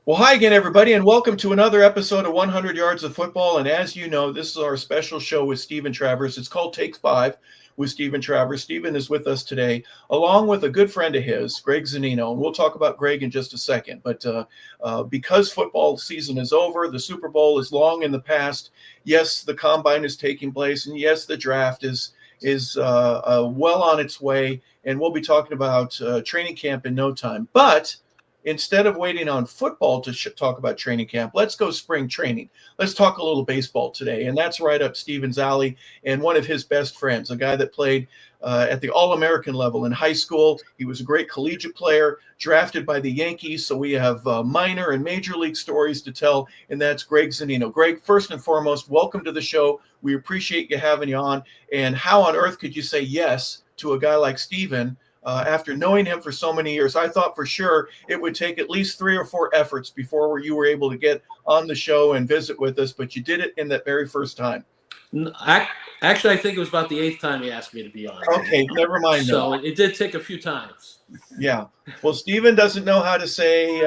Well, hi again, everybody, and welcome to another episode of 100 Yards of Football. And as you know, this is our special show with Steven Travers. It's called Take 5 with Steven Travers. Steven is with us today, along with a good friend of his, Greg Zunino. And we'll talk about Greg in just a second. But because football season is over, the Super Bowl is long in the past. Yes, the combine is taking place, and yes, the draft is well on its way. And we'll be talking about training camp in no time. But instead of waiting on football to talk about training camp, let's go spring training. Let's talk a little baseball today. And that's right up Steven's alley. And one of his best friends, a guy that played at the All-American level in high school. He was a great collegiate player, drafted by the Yankees. So we have minor and major league stories to tell. And that's Greg Zunino. Greg, first and foremost, welcome to the show. We appreciate you having you on. And how on earth could you say yes to a guy like Steven? After knowing him for so many years, I thought for sure it would take at least 3 or 4 efforts before you were able to get on the show and visit with us, but you did it in that very first time. Actually, I think it was about the 8th time he asked me to be on. Okay, never mind. So it did take a few times. Yeah. Well, Steven doesn't know how to say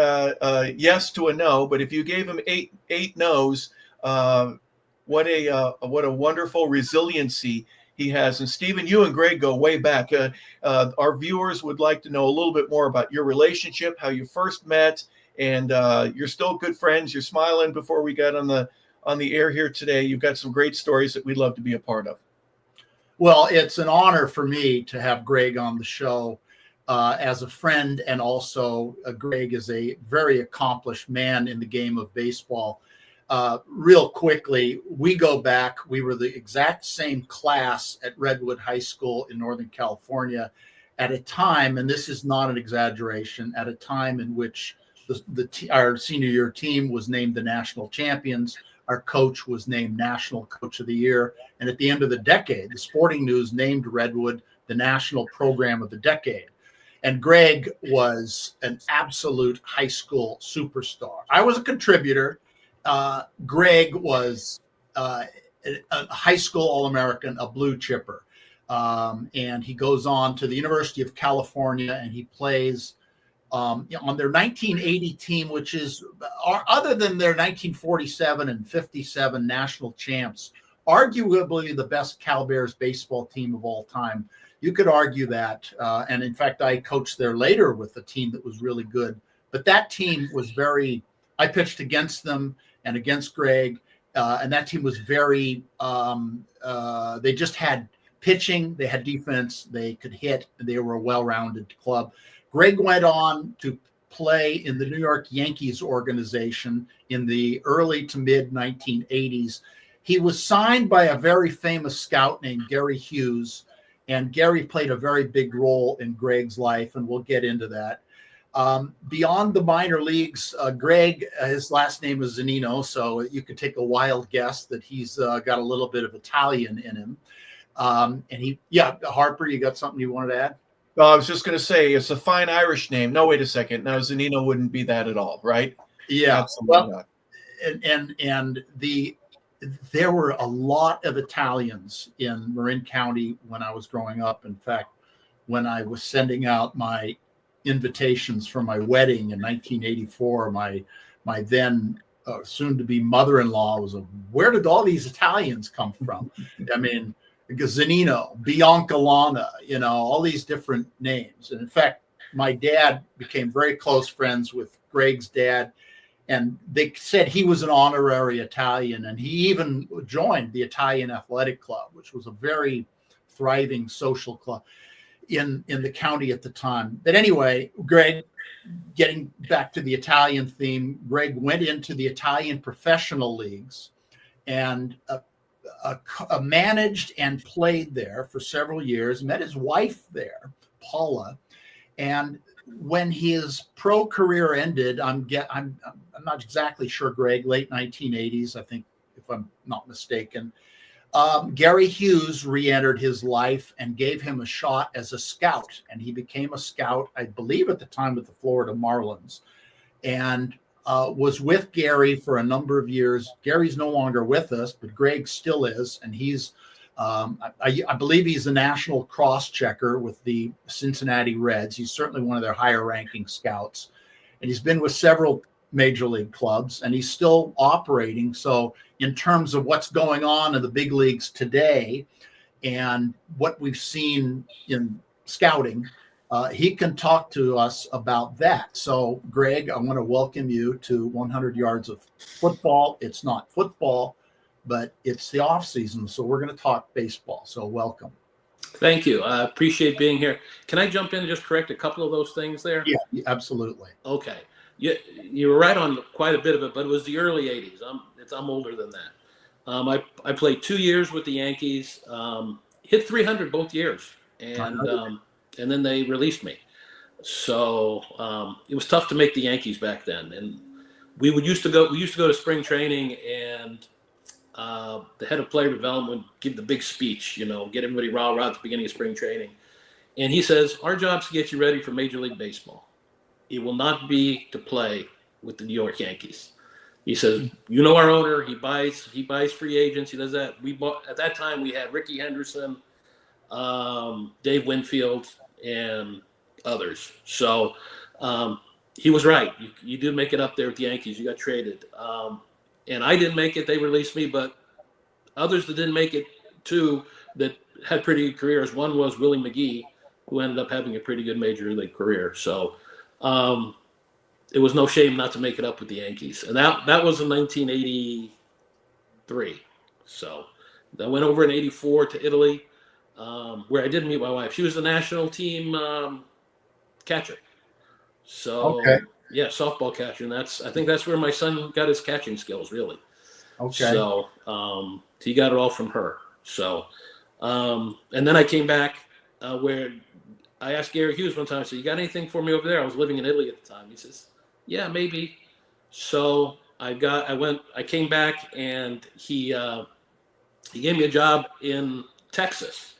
yes to a no, but if you gave him eight no's, what a wonderful resiliency he has. And Steven, you and Greg go way back. Our viewers would like to know a little bit more about your relationship, how you first met, and you're still good friends. You're smiling before we got on the air here today. You've got some great stories that we'd love to be a part of. Well, it's an honor for me to have Greg on the show as a friend, and also Greg is a very accomplished man in the game of baseball. Real quickly, we go back. We were the exact same class at Redwood High School in Northern California at a time, and this is not an exaggeration, at a time in which our senior year team was named the national champions. Our coach was named National Coach of the Year. And at the end of the decade, the Sporting News named Redwood the National Program of the Decade. And Greg was an absolute high school superstar. I was a contributor. Greg was a high school All-American, a blue chipper. And he goes on to the University of California, and he plays on their 1980 team, which is, other than their 1947 and 57 national champs, arguably the best Cal Bears baseball team of all time. You could argue that. And in fact, I coached there later with a team that was really good. But that team was I pitched against them and against Greg, and that team was very, they just had pitching, they had defense, they could hit, and they were a well-rounded club. Greg went on to play in the New York Yankees organization in the early to mid 1980s. He was signed by a very famous scout named Gary Hughes, and Gary played a very big role in Greg's life, and we'll get into that. Beyond the minor leagues, Greg, his last name is Zunino, so you could take a wild guess that he's got a little bit of Italian in him. Harper, you got something you wanted to add? I was just going to say it's a fine Irish name. No, wait a second. No, Zunino wouldn't be that at all, right? Yeah. Absolutely not. And there were a lot of Italians in Marin County when I was growing up. In fact, when I was sending out my invitations for my wedding in 1984, my then soon-to-be mother-in-law was where did all these Italians come from? I mean, Zunino, Biancalana, all these different names. And in fact, my dad became very close friends with Greg's dad, and they said he was an honorary Italian, and he even joined the Italian Athletic Club, which was a very thriving social club in the county at the time. But anyway, Greg, getting back to the Italian theme, Greg went into the Italian professional leagues and managed and played there for several years, met his wife there, Paula. And when his pro career ended, I'm not exactly sure, Greg, late 1980s, I think, if I'm not mistaken, Gary Hughes re-entered his life and gave him a shot as a scout. And he became a scout, I believe at the time, with the Florida Marlins, and was with Gary for a number of years. Gary's no longer with us, but Greg still is. And he's, I believe he's a national cross-checker with the Cincinnati Reds. He's certainly one of their higher ranking scouts. And he's been with several major league clubs, and he's still operating. So in terms of what's going on in the big leagues today and what we've seen in scouting, he can talk to us about that. So, Greg, I want to welcome you to 100 Yards of Football. It's not football, but it's the off season, so we're going to talk baseball. So welcome. Thank you. I appreciate being here. Can I jump in and just correct a couple of those things there? Yeah, absolutely. Okay. You were right on quite a bit of it, but it was the early 80s. I'm older than that. I played 2 years with the Yankees, hit 300 both years, and then they released me. So it was tough to make the Yankees back then. And we used to go to spring training, and the head of player development would give the big speech, get everybody rah-rah at the beginning of spring training. And he says, our job's to get you ready for Major League Baseball. It will not be to play with the New York Yankees. He says, our owner, he buys free agents. He does that. At that time, we had Ricky Henderson, Dave Winfield, and others. So he was right. You did make it up there with the Yankees. You got traded. And I didn't make it. They released me, but others that didn't make it too that had pretty good careers. One was Willie McGee, who ended up having a pretty good major league career. So it was no shame not to make it up with the Yankees. And that was in 1983. So I went over in 84 to Italy, where I did meet my wife. She was the national team catcher. So okay. Yeah, softball catcher. And I think that's where my son got his catching skills, really. Okay. So he got it all from her. So and then I came back where I asked Gary Hughes one time, I said, you got anything for me over there? I was living in Italy at the time. He says, yeah, maybe. So I came back, and he gave me a job in Texas.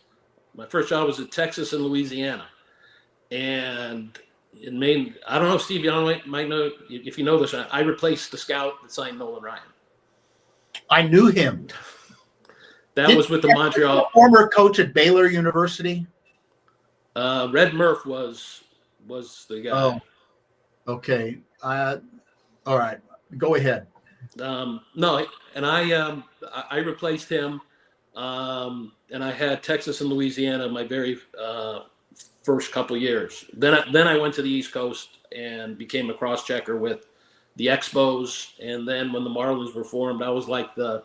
My first job was in Texas and Louisiana. And in Maine, I don't know if Steve, you might know, if you know this, I replaced the scout that signed Nolan Ryan. I knew him. That was with the Montreal. Former coach at Baylor University. Red Murph was the guy. Oh, okay. All right. Go ahead. No, and I replaced him, and I had Texas and Louisiana my very first couple years. Then I went to the East Coast and became a cross-checker with the Expos, and then when the Marlins were formed, I was like I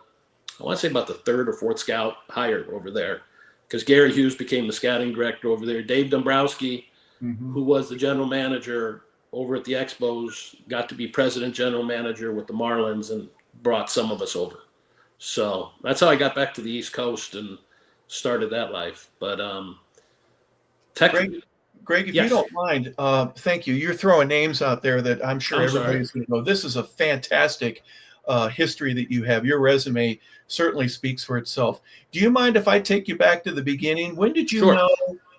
want to say about the third or fourth scout hired over there, because Gary Hughes became the scouting director over there. Dave Dombrowski, who was the general manager over at the Expos, got to be president general manager with the Marlins and brought some of us over. So that's how I got back to the East Coast and started that life. But Greg, if yes. you don't mind, thank you. You're throwing names out there that I'm sure everybody's going to know. This is a fantastic history that you have. Your resume certainly speaks for itself. Do you mind if I take you back to the beginning? When did you know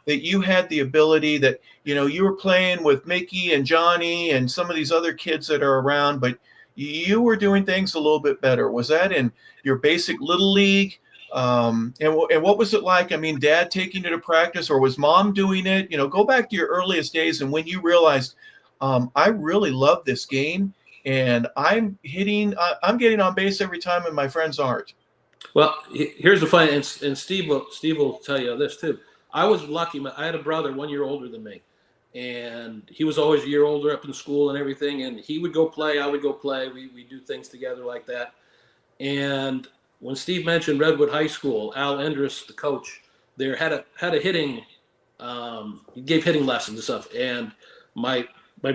that you had the ability that, you were playing with Mickey and Johnny and some of these other kids that are around, but you were doing things a little bit better? Was that in your basic little league? And what was it like? I mean, Dad taking you to practice, or was Mom doing it? Go back to your earliest days and when you realized, I really love this game, and I'm getting on base every time, and my friends aren't. Well, here's the funny, and Steve will tell you this too. I was lucky. I had a brother 1 year older than me, and he was always a year older up in school and everything. And he would go play, I would go play. We do things together like that. And when Steve mentioned Redwood High School, Al Endress, the coach there, had a hitting. He gave hitting lessons and stuff. And my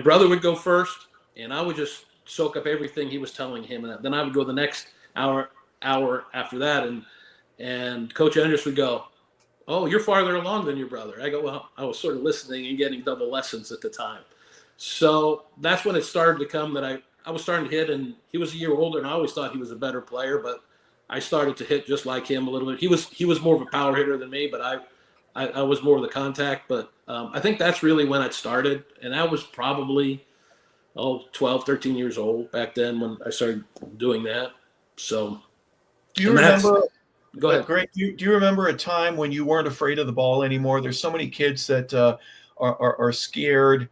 brother would go first, and I would just soak up everything he was telling him. And then I would go the next hour after that, and Coach Endress would go, "Oh, you're farther along than your brother." I go, "Well, I was sort of listening and getting double lessons at the time." So that's when it started to come that I was starting to hit, and he was a year older, and I always thought he was a better player, but I started to hit just like him a little bit. He was more of a power hitter than me, but I was more of the contact. But I think that's really when it started, and that was probably 12, 13 years old back then when I started doing that. So do you remember? Go ahead, Greg. Do you remember a time when you weren't afraid of the ball anymore? There's so many kids that are scared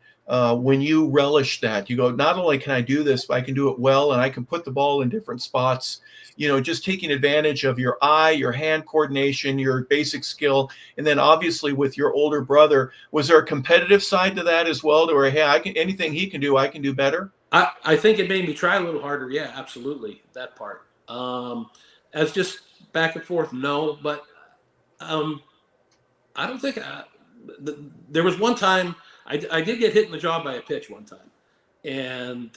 when you relish that. You go, not only can I do this, but I can do it well, and I can put the ball in different spots. Just taking advantage of your eye, your hand coordination, your basic skill. And then obviously with your older brother, was there a competitive side to that as well, to where, hey, anything he can do, I can do better? I think it made me try a little harder. Yeah, absolutely. That part. As just back and forth, no, but I don't think there was one time I did get hit in the jaw by a pitch one time. And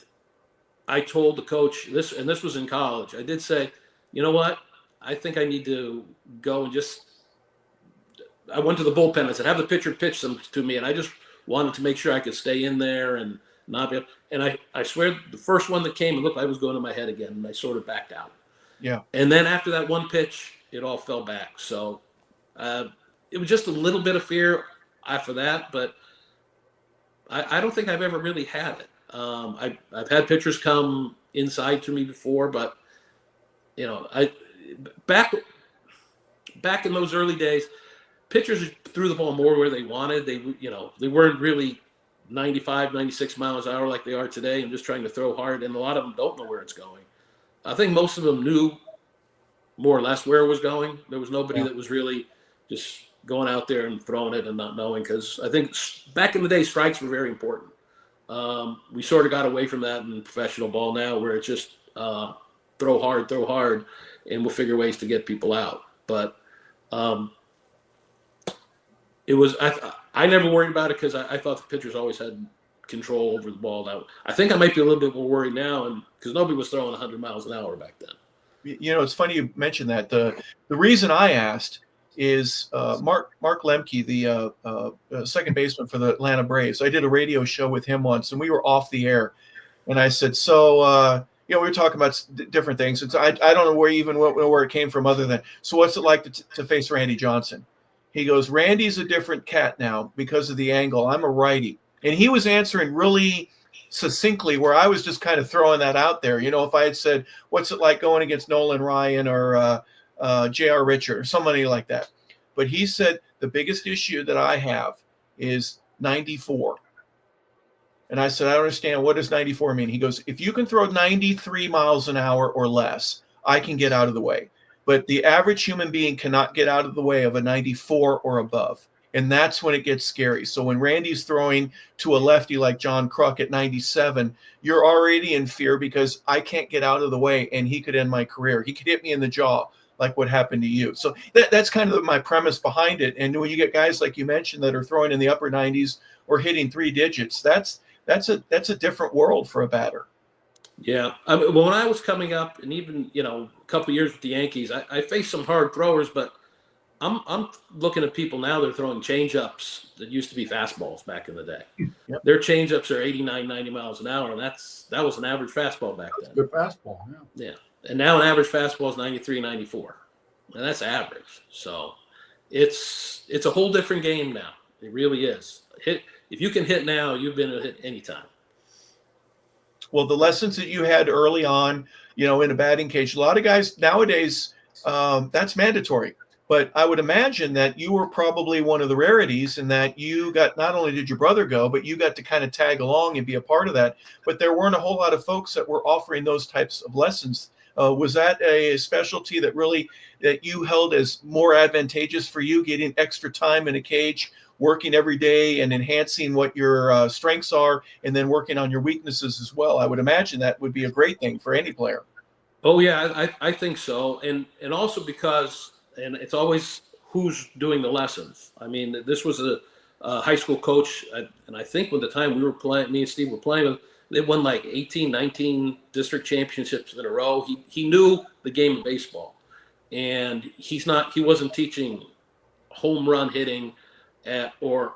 I told the coach this, and this was in college. I did say, you know what? I think I need to go and I went to the bullpen. I said, have the pitcher pitch them to me. And I just wanted to make sure I could stay in there and not be. And I swear the first one that came, it looked like it was going to my head again. And I sort of backed out. Yeah. And then after that one pitch, it all fell back. So it was just a little bit of fear after that. But I don't think I've ever really had it. I've had pitchers come inside to me before, but back in those early days, pitchers threw the ball more where they wanted. They weren't really 95, 96 miles an hour like they are today and just trying to throw hard. And a lot of them don't know where it's going. I think most of them knew more or less where it was going. There was nobody that was really just going out there and throwing it and not knowing, because I think back in the day, strikes were very important. We sort of got away from that in professional ball now, where it's just throw hard, and we'll figure ways to get people out. But it was I never worried about it, because I thought the pitchers always had control over the ball. Now I think I might be a little bit more worried now, and because nobody was throwing 100 miles an hour back then. It's funny you mentioned that. The reason I asked is Mark Lemke, the second baseman for the Atlanta Braves. I did a radio show with him once, and we were off the air. And I said, so, we were talking about different things. And so I don't know where it came from, other than, so what's it like to face Randy Johnson? He goes, Randy's a different cat now because of the angle. I'm a righty. And he was answering really succinctly, where I was just kind of throwing that out there. If I had said, what's it like going against Nolan Ryan or J.R. Richard or somebody like that. But he said, the biggest issue that I have is 94. And I said, I don't understand. What does 94 mean? He goes, if you can throw 93 miles an hour or less, I can get out of the way. But the average human being cannot get out of the way of a 94 or above. And that's when it gets scary. So when Randy's throwing to a lefty like John Kruk at 97, you're already in fear, because I can't get out of the way, and he could end my career. He could hit me in the jaw, like what happened to you. So that's kind of my premise behind it. And when you get guys like you mentioned that are throwing in the upper 90s or hitting 3 digits, that's a different world for a batter. Yeah. When I was coming up, and even a couple of years with the Yankees, I faced some hard throwers, but I'm looking at people now that are throwing change-ups that used to be fastballs back in the day. Yep. Their change-ups are 89, 90 miles an hour, and that was an average fastball back then. Good fastball, yeah. And now an average fastball is 93, 94. And that's average. So it's a whole different game now. It really is. If you can hit now, you've been able to hit anytime. Well, the lessons that you had early on, in a batting cage, a lot of guys nowadays, that's mandatory. But I would imagine that you were probably one of the rarities, in that you got, not only did your brother go, but you got to kind of tag along and be a part of that. But there weren't a whole lot of folks that were offering those types of lessons. Was that a specialty that you held as more advantageous for you, getting extra time in a cage, working every day and enhancing what your strengths are, and then working on your weaknesses as well? I would imagine that would be a great thing for any player. Oh, yeah, I think so. And also because, and it's always who's doing the lessons. I mean, this was a high school coach, and I think when the time we were playing, me and Steve were playing, they won like 18, 19 district championships in a row. He knew the game of baseball, and he wasn't teaching home run hitting or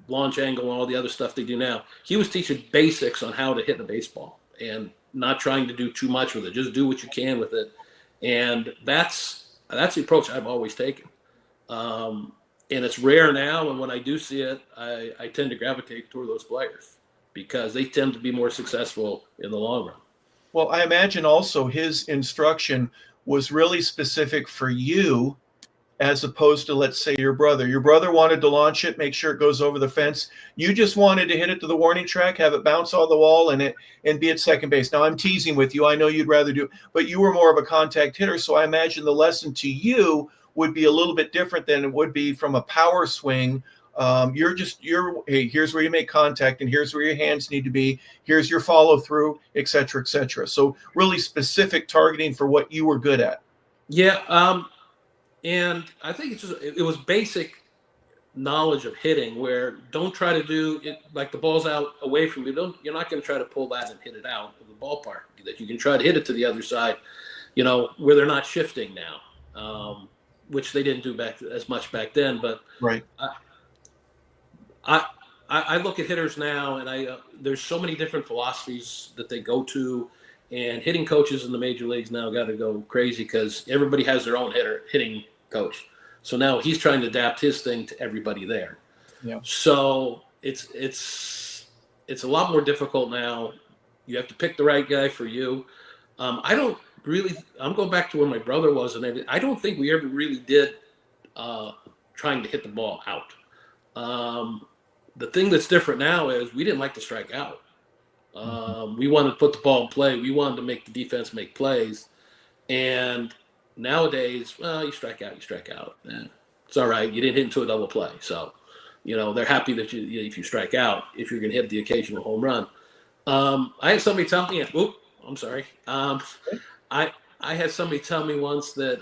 launch angle and all the other stuff they do now. He was teaching basics on how to hit the baseball and not trying to do too much with it. Just do what you can with it. And that's the approach I've always taken. And it's rare now. And when I do see it, I tend to gravitate toward those players, because they tend to be more successful in the long run. Well, I imagine also his instruction was really specific for you as opposed to, let's say, your brother. Your brother wanted to launch it, make sure it goes over the fence. You just wanted to hit it to the warning track, have it bounce on the wall, and be at second base. Now, I'm teasing with you. I know you'd rather do, but you were more of a contact hitter, so I imagine the lesson to you would be a little bit different than it would be from a power swing. Hey, here's where you make contact, and here's where your hands need to be. Here's your follow through, et cetera, et cetera. So really specific targeting for what you were good at. Yeah. And I think it was basic knowledge of hitting, where don't try to do it like the ball's out away from you. You're not going to try to pull that and hit it out of the ballpark. That you can try to hit it to the other side, where they're not shifting now, which they didn't do as much back then. But right. I look at hitters now, and there's so many different philosophies that they go to, and hitting coaches in the major leagues now got to go crazy because everybody has their own hitting coach. So now he's trying to adapt his thing to everybody there. Yeah. So it's a lot more difficult now. You have to pick the right guy for you. I'm going back to where my brother was, and I don't think we ever really did trying to hit the ball out. The thing that's different now is we didn't like to strike out. We wanted to put the ball in play. We wanted to make the defense make plays. And nowadays, well, you strike out. It's all right. You didn't hit into a double play. So, they're happy that if you strike out, if you're going to hit the occasional home run. I had somebody tell me, I'm sorry. I had somebody tell me once that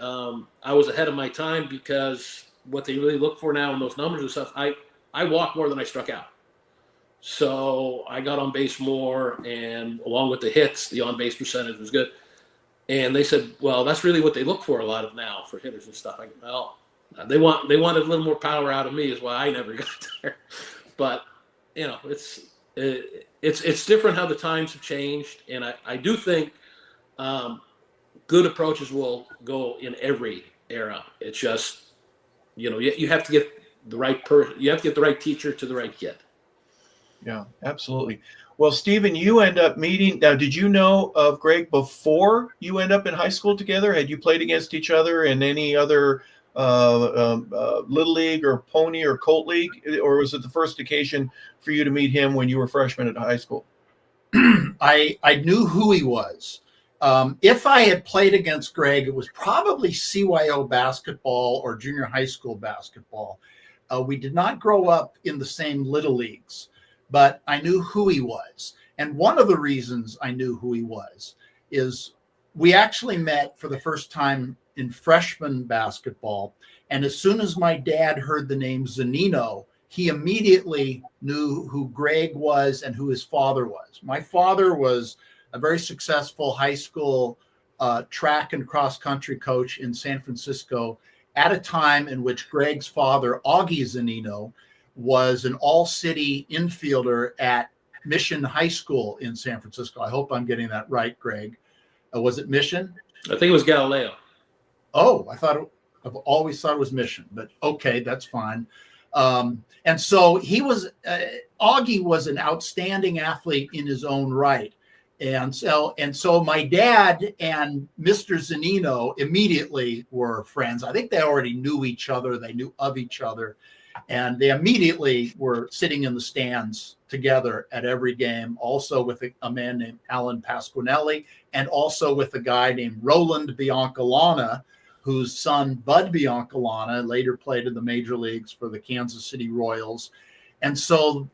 I was ahead of my time because what they really look for now in those numbers and stuff, I walked more than I struck out. So I got on base more, and along with the hits, the on-base percentage was good. And they said, well, that's really what they look for a lot of now for hitters and stuff. They wanted a little more power out of me is why I never got there. But, it's different how the times have changed. And I do think good approaches will go in every era. It's just, you have to get the right person. You have to get the right teacher to the right kid. Yeah, absolutely. Well, Steven, you end up meeting. Now, did you know of Greg before you end up in high school together? Had you played against each other in any other Little League or Pony or Colt League? Or was it the first occasion for you to meet him when you were freshmen at high school? I knew who he was. If I had played against Greg, it was probably CYO basketball or junior high school basketball. We did not grow up in the same little leagues, but I knew who he was. And one of the reasons I knew who he was is we actually met for the first time in freshman basketball. And as soon as my dad heard the name Zunino, he immediately knew who Greg was and who his father was. My father was a very successful high school track and cross country coach in San Francisco at a time in which Greg's father, Augie Zunino, was an all-city infielder at Mission High School in San Francisco. I hope I'm getting that right, Greg. Was it Mission? I think it was Galileo. Oh, I've always thought it was Mission, but okay, that's fine. And so Augie was an outstanding athlete in his own right. And so my dad and Mr. Zunino immediately were friends. I think they already knew each other. They knew of each other. And they immediately were sitting in the stands together at every game, also with a man named Alan Pasquinelli, and also with a guy named Roland Biancalana, whose son, Bud Biancalana, later played in the major leagues for the Kansas City Royals. And so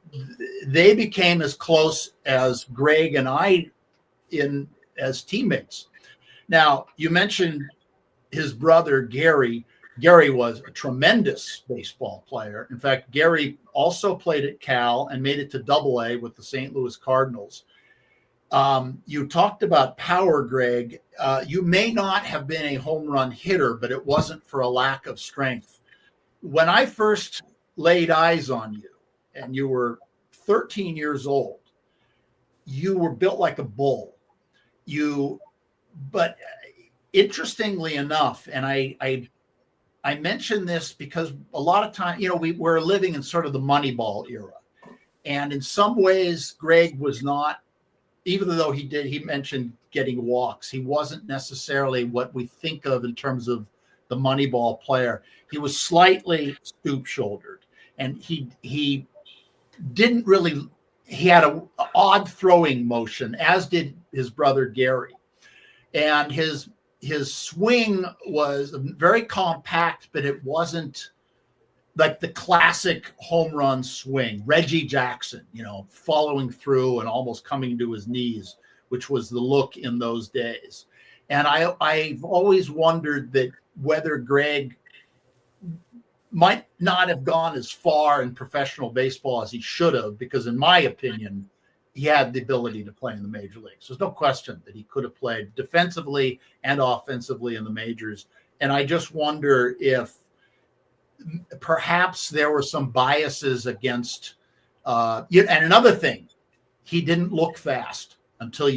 they became as close as Greg and I as teammates. Now, you mentioned his brother, Gary. Gary was a tremendous baseball player. In fact, Gary also played at Cal and made it to AA with the St. Louis Cardinals. You talked about power, Greg. You may not have been a home run hitter, but it wasn't for a lack of strength. When I first laid eyes on you, and you were 13 years old, you were built like a bull. But interestingly enough, and I mention this because a lot of time, we're living in sort of the Moneyball era. And in some ways, Greg was not, even though he mentioned getting walks, he wasn't necessarily what we think of in terms of the Moneyball player. He was slightly stoop-shouldered, and he didn't really. He had an odd throwing motion, as did his brother Gary, and his swing was very compact, but it wasn't like the classic home run swing. Reggie Jackson, following through and almost coming to his knees, which was the look in those days. And I've always wondered that whether Greg might not have gone as far in professional baseball as he should have, because in my opinion, he had the ability to play in the major leagues. There's no question that he could have played defensively and offensively in the majors. And I just wonder if perhaps there were some biases against, and another thing, he didn't look fast until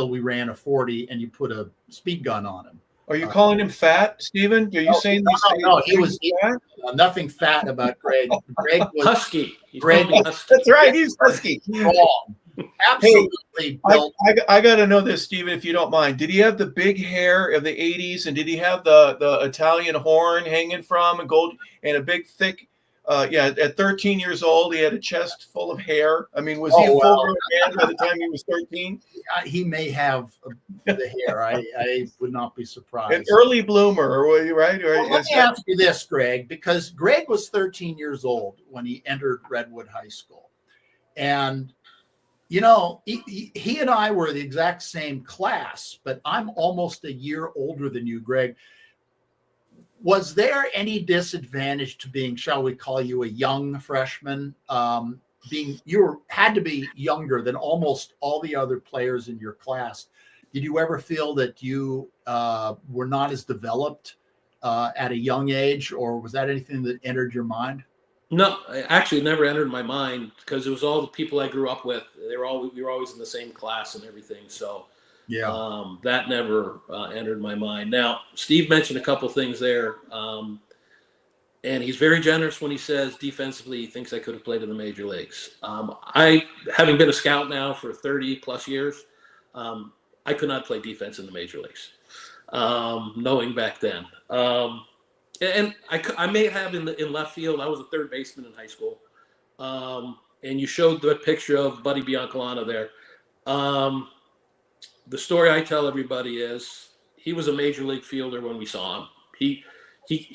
we ran a 40 and you put a speed gun on him. Are you calling him fat, Steven? Are you saying no, he was fat? Nothing fat about Greg. Greg was husky. That's right. He's husky. Strong. Absolutely built. I got to know this, Steven, if you don't mind. Did he have the big hair of the 80s, and did he have the Italian horn hanging from and a big thick? At 13 years old, he had a chest full of hair. I mean, was he a full-grown man by the time he was 13? He may have the hair. I would not be surprised. An early bloomer, right? Well, let me ask you this, Greg, because Greg was 13 years old when he entered Redwood High School. And, he and I were the exact same class, but I'm almost a year older than you, Greg. Was there any disadvantage to being, shall we call you, a young freshman? Had to be younger than almost all the other players in your class. Did you ever feel that you were not as developed at a young age, or was that anything that entered your mind? No, actually, it never entered my mind, because it was all the people I grew up with. We were always in the same class and everything. So. Yeah, that never entered my mind. Now, Steve mentioned a couple things there, and he's very generous when he says defensively he thinks I could have played in the major leagues. I, having been a scout now for 30 plus years, I could not play defense in the major leagues, knowing back then. And I may have in left field. I was a third baseman in high school, and you showed the picture of Buddy Biancalana there. The story I tell everybody is he was a major league fielder when we saw him. He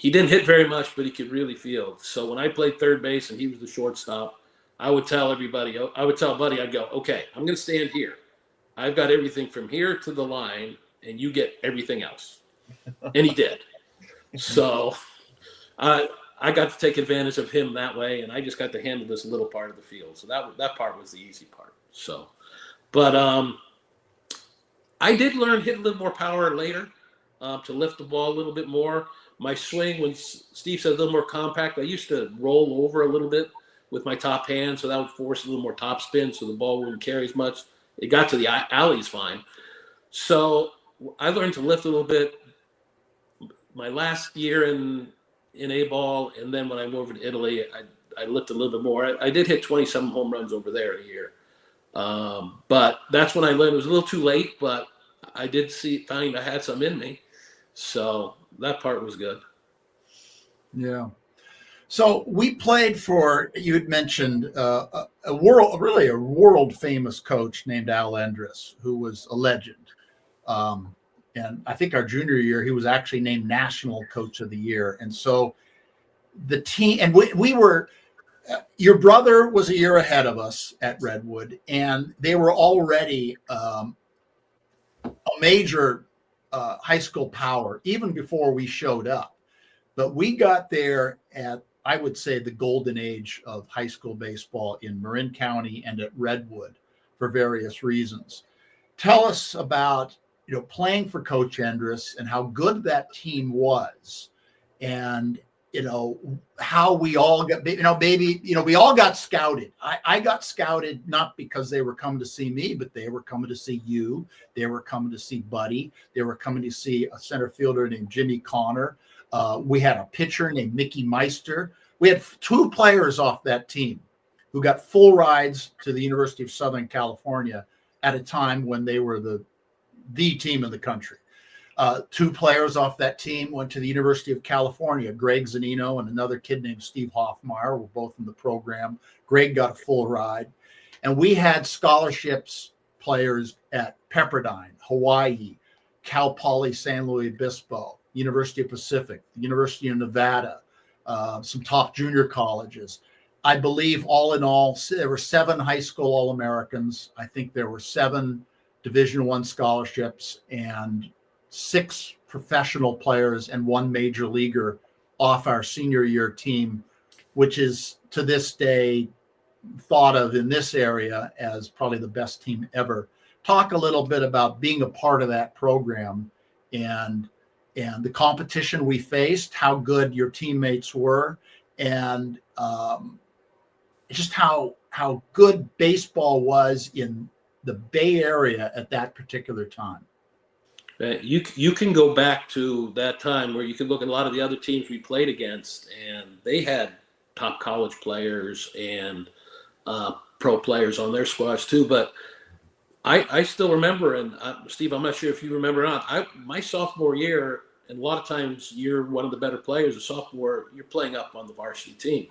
didn't hit very much, but he could really field. So when I played third base and he was the shortstop, I would tell everybody, Buddy, I'd go, okay, I'm going to stand here. I've got everything from here to the line, and you get everything else. And he did. So I got to take advantage of him that way, and I just got to handle this little part of the field. So that part was the easy part. So, but I did learn hit a little more power later, to lift the ball a little bit more. My swing, when Steve said a little more compact, I used to roll over a little bit with my top hand, so that would force a little more top spin, so the ball wouldn't carry as much. It got to the alleys fine. So I learned to lift a little bit my last year in A-ball, and then when I moved over to Italy, I lifted a little bit more. I did hit 27 home runs over there a year. But that's when I learned. It was a little too late, but I did find I had some in me. So that part was good. Yeah. So we played for, you had mentioned a world famous coach named Al Endress, who was a legend. And I think our junior year, he was actually named National Coach of the Year. And so the team, and we were, your brother was a year ahead of us at Redwood, and they were already a major high school power even before we showed up. But we got there at, I would say, the golden age of high school baseball in Marin County and at Redwood for various reasons. Tell us about, playing for Coach Endress and how good that team was, and how we all got, we all got scouted. I got scouted not because they were coming to see me, but they were coming to see you. They were coming to see Buddy. They were coming to see a center fielder named Jimmy Connor. We had a pitcher named Mickey Meister. We had 2 players off that team who got full rides to the University of Southern California at a time when they were the team in the country. Two players off that team went to the University of California. Greg Zunino and another kid named Steve Hoffmeyer were both in the program. Greg got a full ride. And we had scholarships players at Pepperdine, Hawaii, Cal Poly San Luis Obispo, University of Pacific, the University of Nevada, some top junior colleges. I believe all in all, there were 7 high school All-Americans. I think there were 7 Division I scholarships and 6 professional players and 1 major leaguer off our senior year team, which is to this day thought of in this area as probably the best team ever. Talk a little bit about being a part of that program and the competition we faced, how good your teammates were, and just how good baseball was in the Bay Area at that particular time. You can go back to that time where you can look at a lot of the other teams we played against, and they had top college players and pro players on their squads too. But I still remember, and Steve, I'm not sure if you remember or not, my sophomore year, and a lot of times you're one of the better players. A sophomore, you're playing up on the varsity team.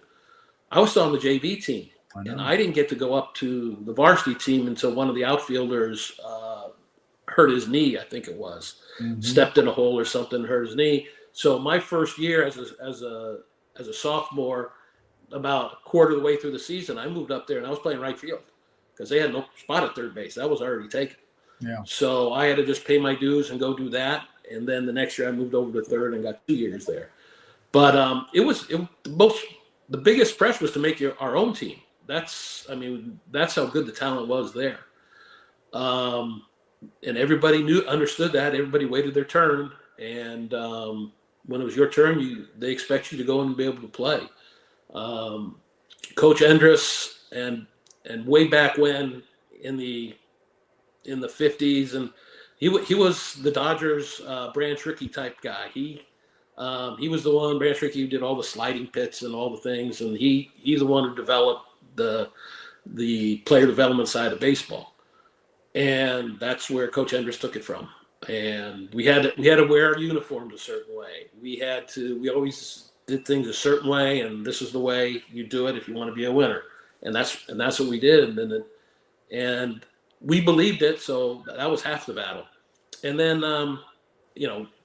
I was still on the JV team, and I didn't get to go up to the varsity team until one of the outfielders hurt his knee, I think it was. Stepped in a hole or something, hurt his knee. So my first year as a sophomore, about a quarter of the way through the season, I moved up there and I was playing right field because they had no spot at third base. That was already taken. Yeah. So I had to just pay my dues and go do that. And then the next year I moved over to third and got 2 years there. But the biggest pressure was to make our own team. That's how good the talent was there. And everybody understood that. Everybody waited their turn. And when it was your turn, they expect you to go and be able to play. Coach Endress and way back when in the 50s, and he was the Dodgers Branch Rickey type guy. He was the one, Branch Rickey, who did all the sliding pits and all the things, and he's the one who developed the player development side of baseball, and that's where Coach Endress took it from. And we had to wear our uniforms a certain way. We always did things a certain way, and this is the way you do it if you want to be a winner. And that's what we did. And we believed it, so that was half the battle. And then,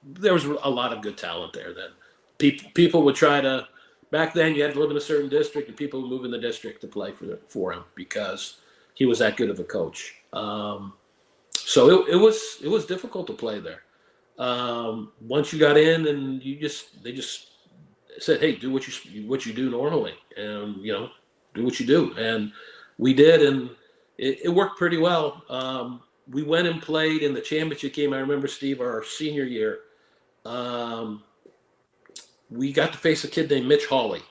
there was a lot of good talent there. That people would try to. Back then, you had to live in a certain district, and people would move in the district to play for him because he was that good of a coach. So it was difficult to play there. Once you got in, and they just said, "Hey, do what you do normally, and do what you do." And we did, and it worked pretty well. We went and played in the championship game. I remember, Steve, our senior year. We got to face a kid named Mitch Hawley.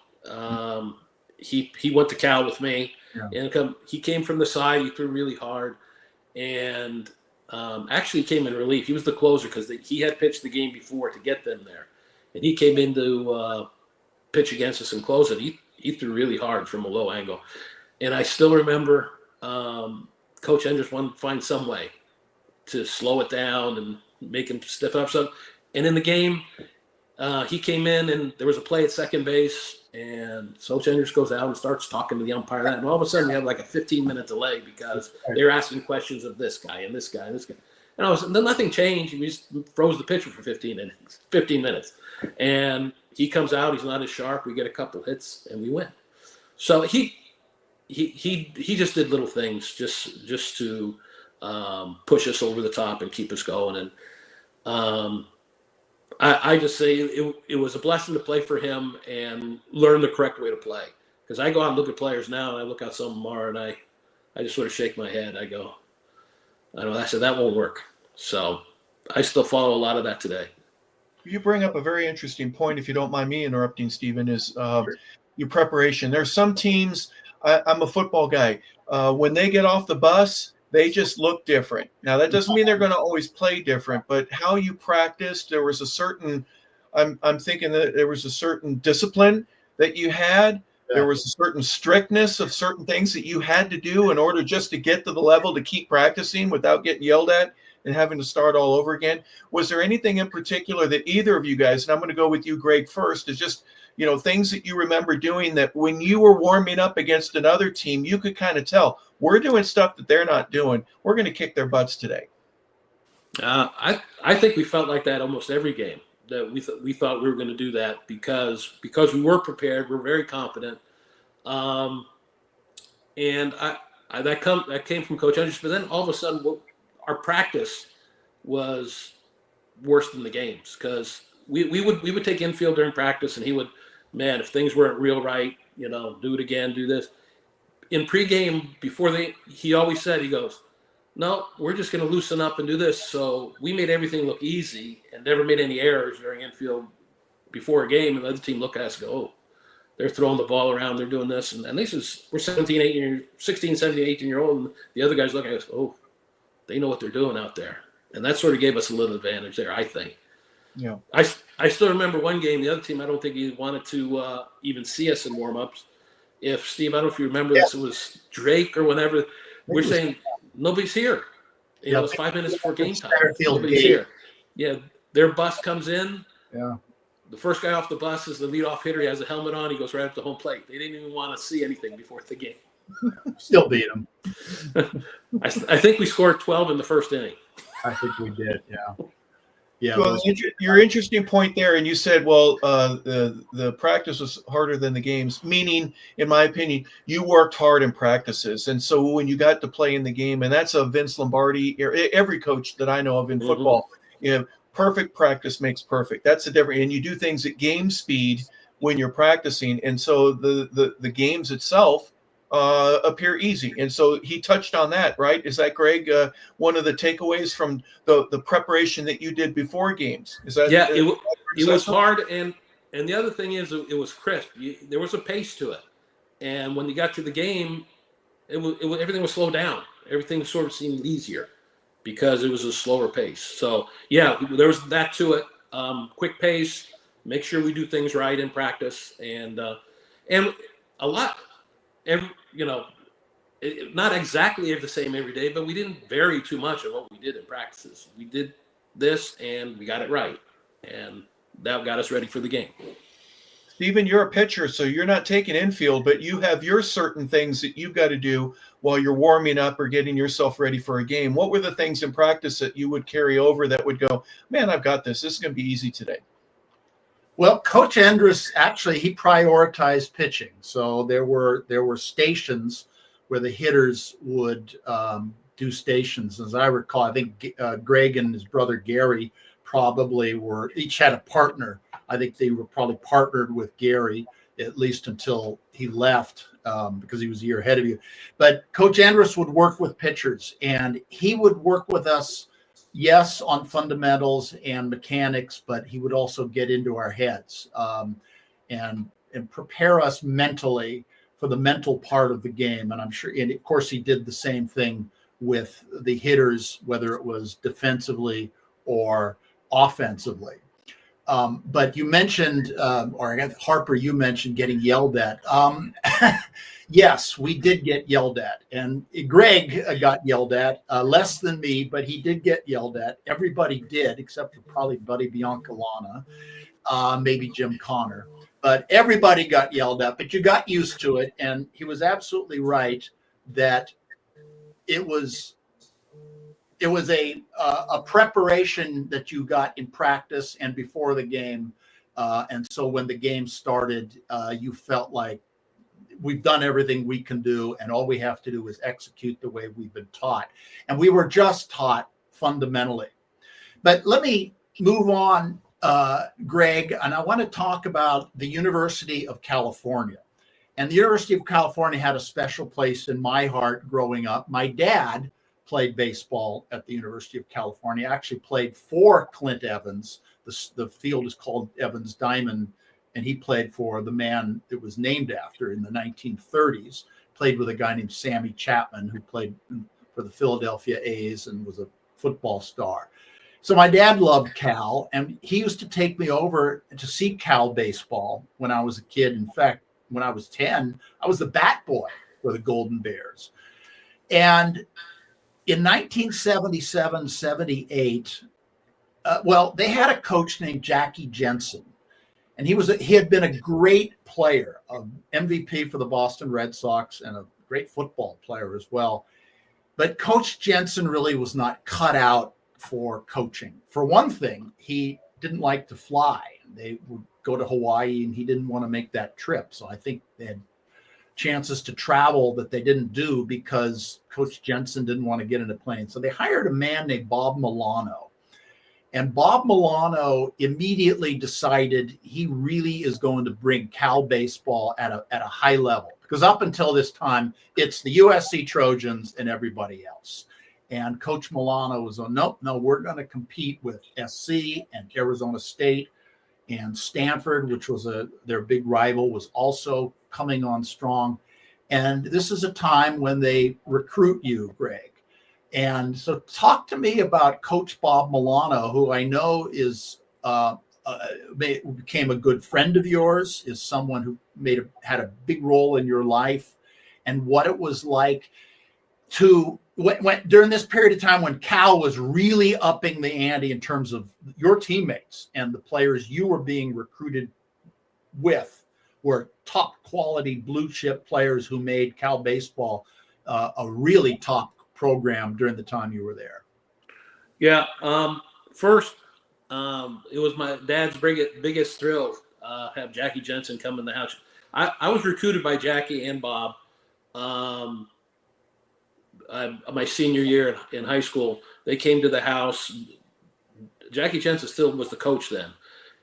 He went to Cal with me, and he came from the side. He threw really hard, and actually came in relief. He was the closer because he had pitched the game before to get them there, and he came in to pitch against us and close it. He threw really hard from a low angle, and I still remember Coach Endress wanted to find some way to slow it down and make him stiff up some. And in the game, he came in, and there was a play at second base, and Coach Endress goes out and starts talking to the umpire. And all of a sudden, we have like a 15-minute delay because they're asking questions of this guy and this guy and this guy. And then nothing changed. We just froze the pitcher for 15 minutes. And he comes out. He's not as sharp. We get a couple hits, and we win. So he just did little things just to push us over the top and keep us going. And I just say it was a blessing to play for him and learn the correct way to play. Because I go out and look at players now, and I look out some of them are, and I just sort of shake my head. I go, I said, that won't work. So I still follow a lot of that today. You bring up a very interesting point, if you don't mind me interrupting, Steven, is your preparation. There's some teams, I'm a football guy, when they get off the bus, they just look different. Now, that doesn't mean they're going to always play different, but how you practiced, there was a certain, I'm thinking that there was a certain discipline that you had. Yeah. There was a certain strictness of certain things that you had to do in order just to get to the level to keep practicing without getting yelled at and having to start all over again. Was there anything in particular that either of you guys, and I'm going to go with you, Greg, first, is just, things that you remember doing that when you were warming up against another team, you could kind of tell we're doing stuff that they're not doing. We're going to kick their butts today. I think we felt like that almost every game, that we thought we were going to do that because we were prepared. We're very confident. And that came from Coach Andrews. But then all of a sudden, our practice was worse than the games, because we would take infield during practice, and he would, man, if things weren't real right, do it again, do this. In pregame, he always said, he goes, no, we're just going to loosen up and do this. So we made everything look easy and never made any errors during infield before a game. And the other team look at us and go, oh, they're throwing the ball around, they're doing this. And we're 16, 17, 18 year old. And the other guys look at us, oh, they know what they're doing out there. And that sort of gave us a little advantage there, I think. Yeah. I still remember one game, the other team, I don't think he wanted to even see us in warm-ups. Steve, I don't know if you remember this, it was Drake or whenever, we're saying, nobody's here. It's 5 minutes before game time. Nobody's here. Yeah, their bus comes in. Yeah. The first guy off the bus is the leadoff hitter. He has a helmet on. He goes right up to home plate. They didn't even want to see anything before the game. Still beat them. I think we scored 12 in the first inning. I think we did, yeah. Yeah. Well, your interesting point there, and you said, well, the practice was harder than the games, meaning, in my opinion, you worked hard in practices. And so when you got to play in the game, and that's a Vince Lombardi, every coach that I know of in football, perfect practice makes perfect. That's the difference. And you do things at game speed when you're practicing. And so the games itself appear easy. And so he touched on that, right? Is that, Greg, one of the takeaways from the preparation that you did before games? Is that? Yeah, it was hard. And the other thing is it was crisp. There was a pace to it. And when you got to the game, everything was slowed down. Everything sort of seemed easier because it was a slower pace. So, yeah, there was that to it. Quick pace, make sure we do things right in practice. And a lot – not exactly the same every day, but we didn't vary too much of what we did in practices. We did this and we got it right. And that got us ready for the game. Steven, you're a pitcher, so you're not taking infield, but you have your certain things that you've got to do while you're warming up or getting yourself ready for a game. What were the things in practice that you would carry over that would go, man, I've got this. This is going to be easy today? Well, Coach Andrus, actually, he prioritized pitching. So there were stations where the hitters would do stations. As I recall, I think Greg and his brother Gary probably each had a partner. I think they were probably partnered with Gary, at least until he left, because he was a year ahead of you. But Coach Andrus would work with pitchers, and he would work with us, yes, on fundamentals and mechanics, but he would also get into our heads and prepare us mentally for the mental part of the game. And I'm sure, and of course, he did the same thing with the hitters, whether it was defensively or offensively. But you mentioned, or I guess Harper, you mentioned getting yelled at. Yes, we did get yelled at. And Greg got yelled at, less than me, but he did get yelled at. Everybody did, except for probably Buddy Biancalana, maybe Jim Connor. But everybody got yelled at, but you got used to it. And he was absolutely right that it was a preparation that you got in practice and before the game. And so when the game started, you felt like we've done everything we can do, and all we have to do is execute the way we've been taught. And we were just taught fundamentally. But let me move on, Greg, and I want to talk about the University of California. And the University of California had a special place in my heart growing up. My dad played baseball at the University of California, actually played for Clint Evans. The field is called Evans Diamond, and he played for the man it was named after in the 1930s, played with a guy named Sammy Chapman, who played for the Philadelphia A's and was a football star. So my dad loved Cal, and he used to take me over to see Cal baseball when I was a kid. In fact, when I was 10, I was the bat boy for the Golden Bears. And in 1977, 78, well, they had a coach named Jackie Jensen, and he had been a great player, MVP for the Boston Red Sox, and a great football player as well. But Coach Jensen really was not cut out for coaching. For one thing, he didn't like to fly. They would go to Hawaii, and he didn't want to make that trip. So I think they had chances to travel that they didn't do because Coach Jensen didn't want to get in a plane. So they hired a man named Bob Milano. And Bob Milano immediately decided he really is going to bring Cal baseball at a high level. Because up until this time, it's the USC Trojans and everybody else. And Coach Milano was on, no, we're going to compete with SC and Arizona State, and Stanford, which was their big rival, was also coming on strong. And this is a time when they recruit you, Greg. And so talk to me about Coach Bob Milano, who I know became a good friend of yours, is someone who had a big role in your life, and what it was like to when during this period of time when Cal was really upping the ante in terms of your teammates, and the players you were being recruited with were top quality blue chip players who made Cal baseball a really top program during the time you were there. Yeah. First, it was my dad's biggest thrill have Jackie Jensen come in the house. I was recruited by Jackie and Bob my senior year in high school. They came to the house. Jackie Jensen still was the coach then.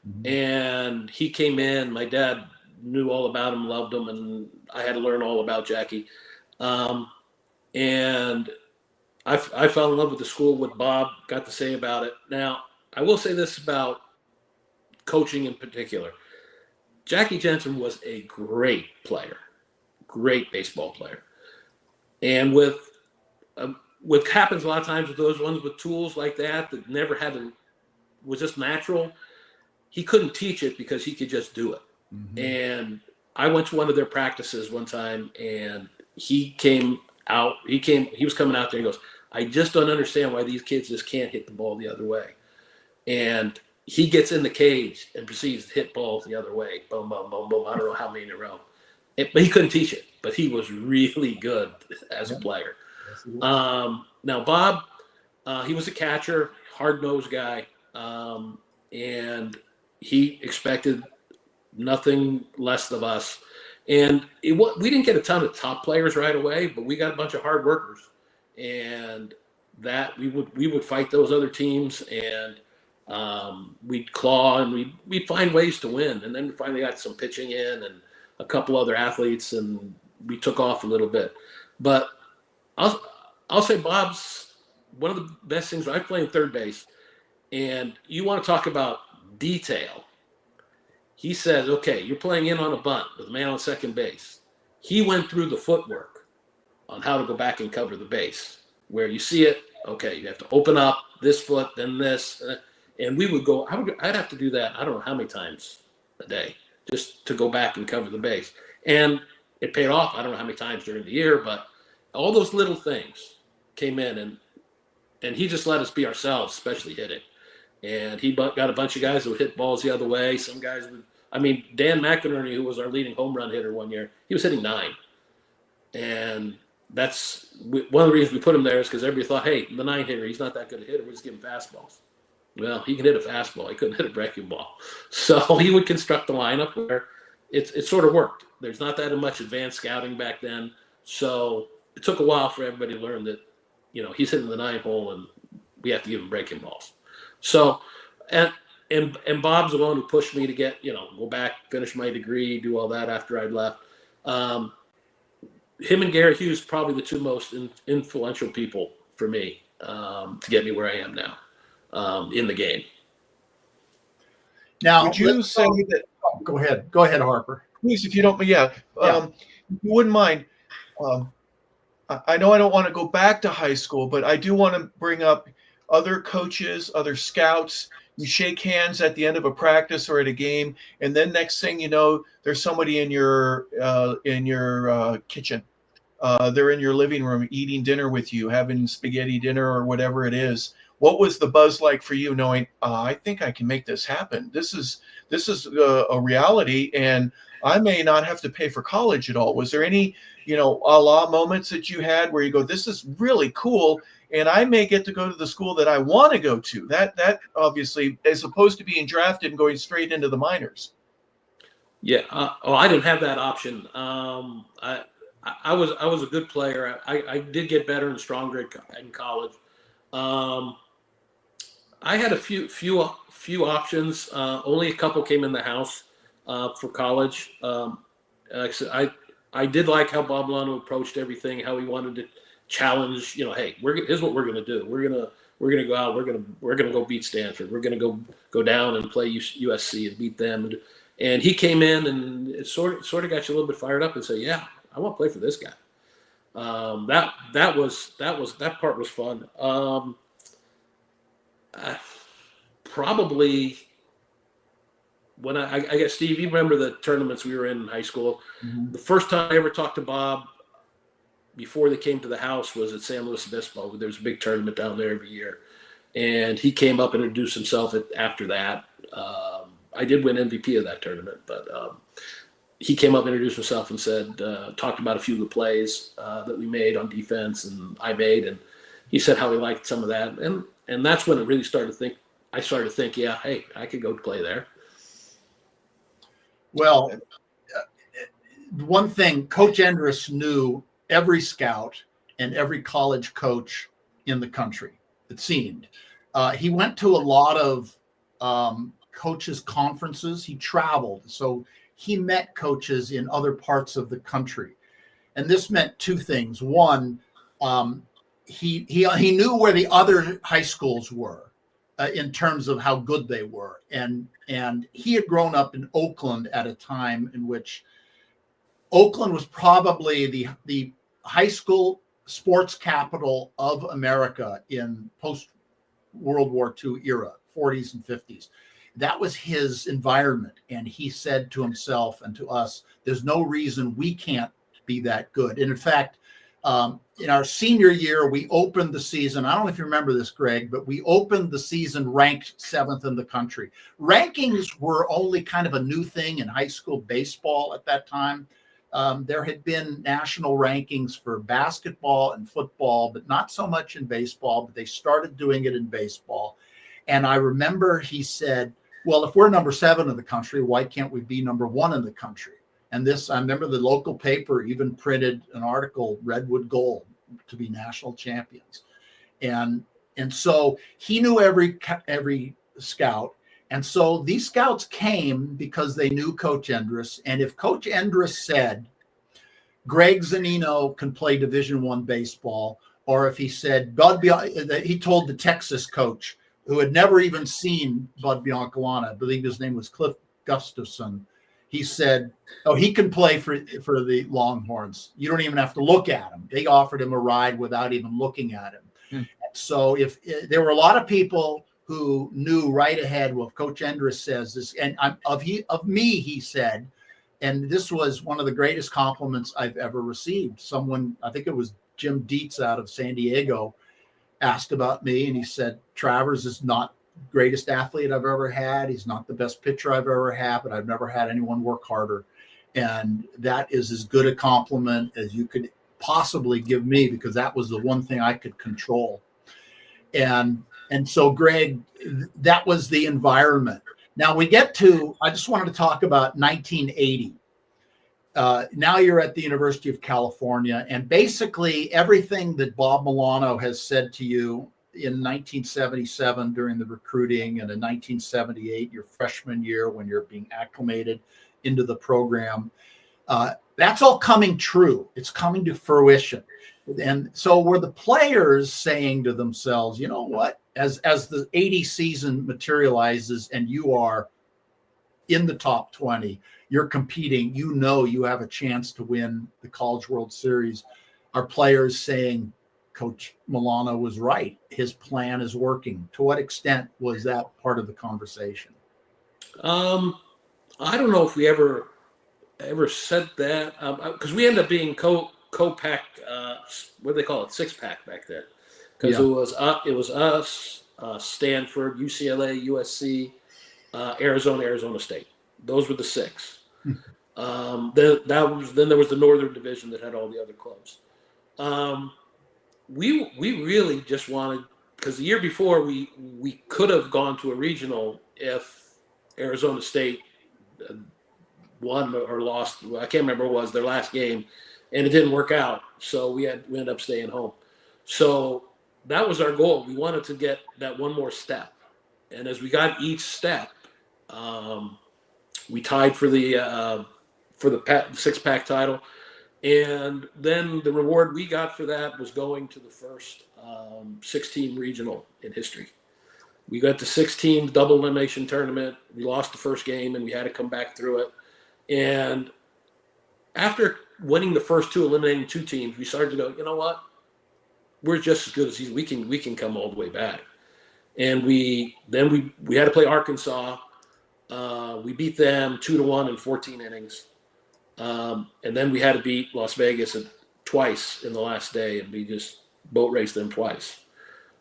Mm-hmm. And he came in. My dad knew all about him, loved him, and I had to learn all about Jackie. And I fell in love with the school, what Bob got to say about it. Now, I will say this about coaching in particular. Jackie Jensen was a great player, great baseball player. And with what happens a lot of times with those ones with tools like that never was just natural, he couldn't teach it because he could just do it. Mm-hmm. And I went to one of their practices one time, and he was coming out there, and he goes, I just don't understand why these kids just can't hit the ball the other way. And he gets in the cage and proceeds to hit balls the other way. Boom, boom, boom, boom. I don't know how many in a row. But he couldn't teach it. But he was really good as a player. Now, Bob, he was a catcher, hard-nosed guy. And he expected nothing less of us. And we didn't get a ton of top players right away, but we got a bunch of hard workers. And that we would fight those other teams, and we'd claw, and we'd find ways to win. And then we finally got some pitching in and a couple other athletes, and we took off a little bit. But I'll say Bob's one of the best things. I play in third base, and you want to talk about detail. He says, okay, you're playing in on a bunt with a man on second base. He went through the footwork on how to go back and cover the base. Where you see it, okay, you have to open up this foot, then this. And we would go, I'd have to do that, I don't know how many times a day, just to go back and cover the base. And it paid off, I don't know how many times during the year, but all those little things came in, and he just let us be ourselves, especially hitting. And he got a bunch of guys that would hit balls the other way. Some guys Dan McInerney, who was our leading home run hitter one year, he was hitting 9. And that's one of the reasons we put him there, is because everybody thought, hey, the 9 hitter, he's not that good a hitter. We'll just give him fastballs. Well, he can hit a fastball. He couldn't hit a breaking ball. So he would construct the lineup where it sort of worked. There's not that much advanced scouting back then. So it took a while for everybody to learn that, he's hitting the 9 hole, and we have to give him breaking balls. So, and Bob's the one who pushed me to get, go back, finish my degree, do all that after I'd left. Him and Gary Hughes, probably the two most influential people for me to get me where I am now in the game. Now, would you say that? Oh, go ahead, Harper. Please, if you don't. Yeah, if you wouldn't mind. I know I don't want to go back to high school, but I do want to bring up other coaches, other scouts. You shake hands at the end of a practice or at a game, and then next thing you know, there's somebody in your kitchen, they're in your living room eating dinner with you, having spaghetti dinner or whatever it is. What was the buzz like for you, knowing I think I can make this happen? This is a reality, and I may not have to pay for college at all. Was there any, a moments that you had where you go, this is really cool, and I may get to go to the school that I want to go to? That obviously, as opposed to being drafted and going straight into the minors. Yeah. I didn't have that option. I was a good player. I did get better and stronger in college. I had a few options. Only a couple came in the house for college. Like I said, I did like how Bob Milano approached everything. How he wanted to challenge. Hey, here's what we're going to do. We're gonna go out. We're gonna go beat Stanford. We're gonna go down and play USC and beat them. And he came in, and it sort of got you a little bit fired up and said, yeah, I want to play for this guy. That part was fun. Probably when I guess, Steve, you remember the tournaments we were in high school. Mm-hmm. The first time I ever talked to Bob before they came to the house was at San Luis Obispo. There's a big tournament down there every year. And he came up and introduced himself after that. I did win MVP of that tournament, but he came up and introduced himself and said, talked about a few of the plays that we made on defense and I made. And he said how he liked some of that. And that's when it really started to think, yeah, hey, I could go play there. Well, one thing, Coach Endress knew every scout and every college coach in the country, it seemed. He went to a lot of coaches' conferences. He traveled. So he met coaches in other parts of the country. And this meant two things. One, he knew where the other high schools were in terms of how good they were. And he had grown up in Oakland at a time in which Oakland was probably the high school sports capital of America in post-World War II era, 40s and 50s. That was his environment. And he said to himself and to us, there's no reason we can't be that good. And in fact, in our senior year, we opened the season. I don't know if you remember this, Greg, but we opened the season ranked 7th in the country. Rankings were only kind of a new thing in high school baseball at that time. There had been national rankings for basketball and football, but not so much in baseball, but they started doing it in baseball. And I remember he said, well, if we're number 7 in the country, why can't we be number 1 in the country? And I remember the local paper even printed an article, Redwood Gold, to be national champions. And so he knew every scout. And so these scouts came because they knew Coach Endress. And if Coach Endress said, Greg Zunino can play Division I baseball, or if he said, he told the Texas coach, who had never even seen Bud Biancalana, I believe his name was Cliff Gustafson, he said, oh, he can play for the Longhorns. You don't even have to look at him. They offered him a ride without even looking at him. So if there were a lot of people who knew right ahead what Coach Endress says this, and of me, he said, and this was one of the greatest compliments I've ever received. Someone, I think it was Jim Dietz out of San Diego, asked about me, and he said, Travers is not the greatest athlete I've ever had. He's not the best pitcher I've ever had, but I've never had anyone work harder. And that is as good a compliment as you could possibly give me, because that was the one thing I could control. And so, Greg, that was the environment. Now I just wanted to talk about 1980. Now you're at the University of California, and basically everything that Bob Milano has said to you in 1977 during the recruiting, and in 1978, your freshman year when you're being acclimated into the program, that's all coming true. It's coming to fruition. And so were the players saying to themselves, you know what, as the 80 season materializes and you are in the top 20, you're competing, you have a chance to win the College World Series, are players saying, Coach Milano was right, his plan is working? To what extent was that part of the conversation? I don't know if we ever said that, because we ended up being co-pack, what do they call it, 6-pack back then, because it was us, Stanford, UCLA, USC, Arizona State. Those were the 6. Then there was the Northern Division that had all the other clubs. We really just wanted, because the year before we could have gone to a regional if Arizona State won or lost. I can't remember what was their last game, and it didn't work out. So we ended up staying home. So that was our goal. We wanted to get that one more step, and as we got each step, we tied for the 6-pack title. And then the reward we got for that was going to the first 6-team regional in history. We got the 6-team double elimination tournament. We lost the first game, and we had to come back through it. And after winning the first 2, eliminating 2 teams, we started to go, you know what? We're just as good as these. We can come all the way back. And we had to play Arkansas. We beat them 2-1 in 14 innings. And then we had to beat Las Vegas twice in the last day, and we just boat raced them twice.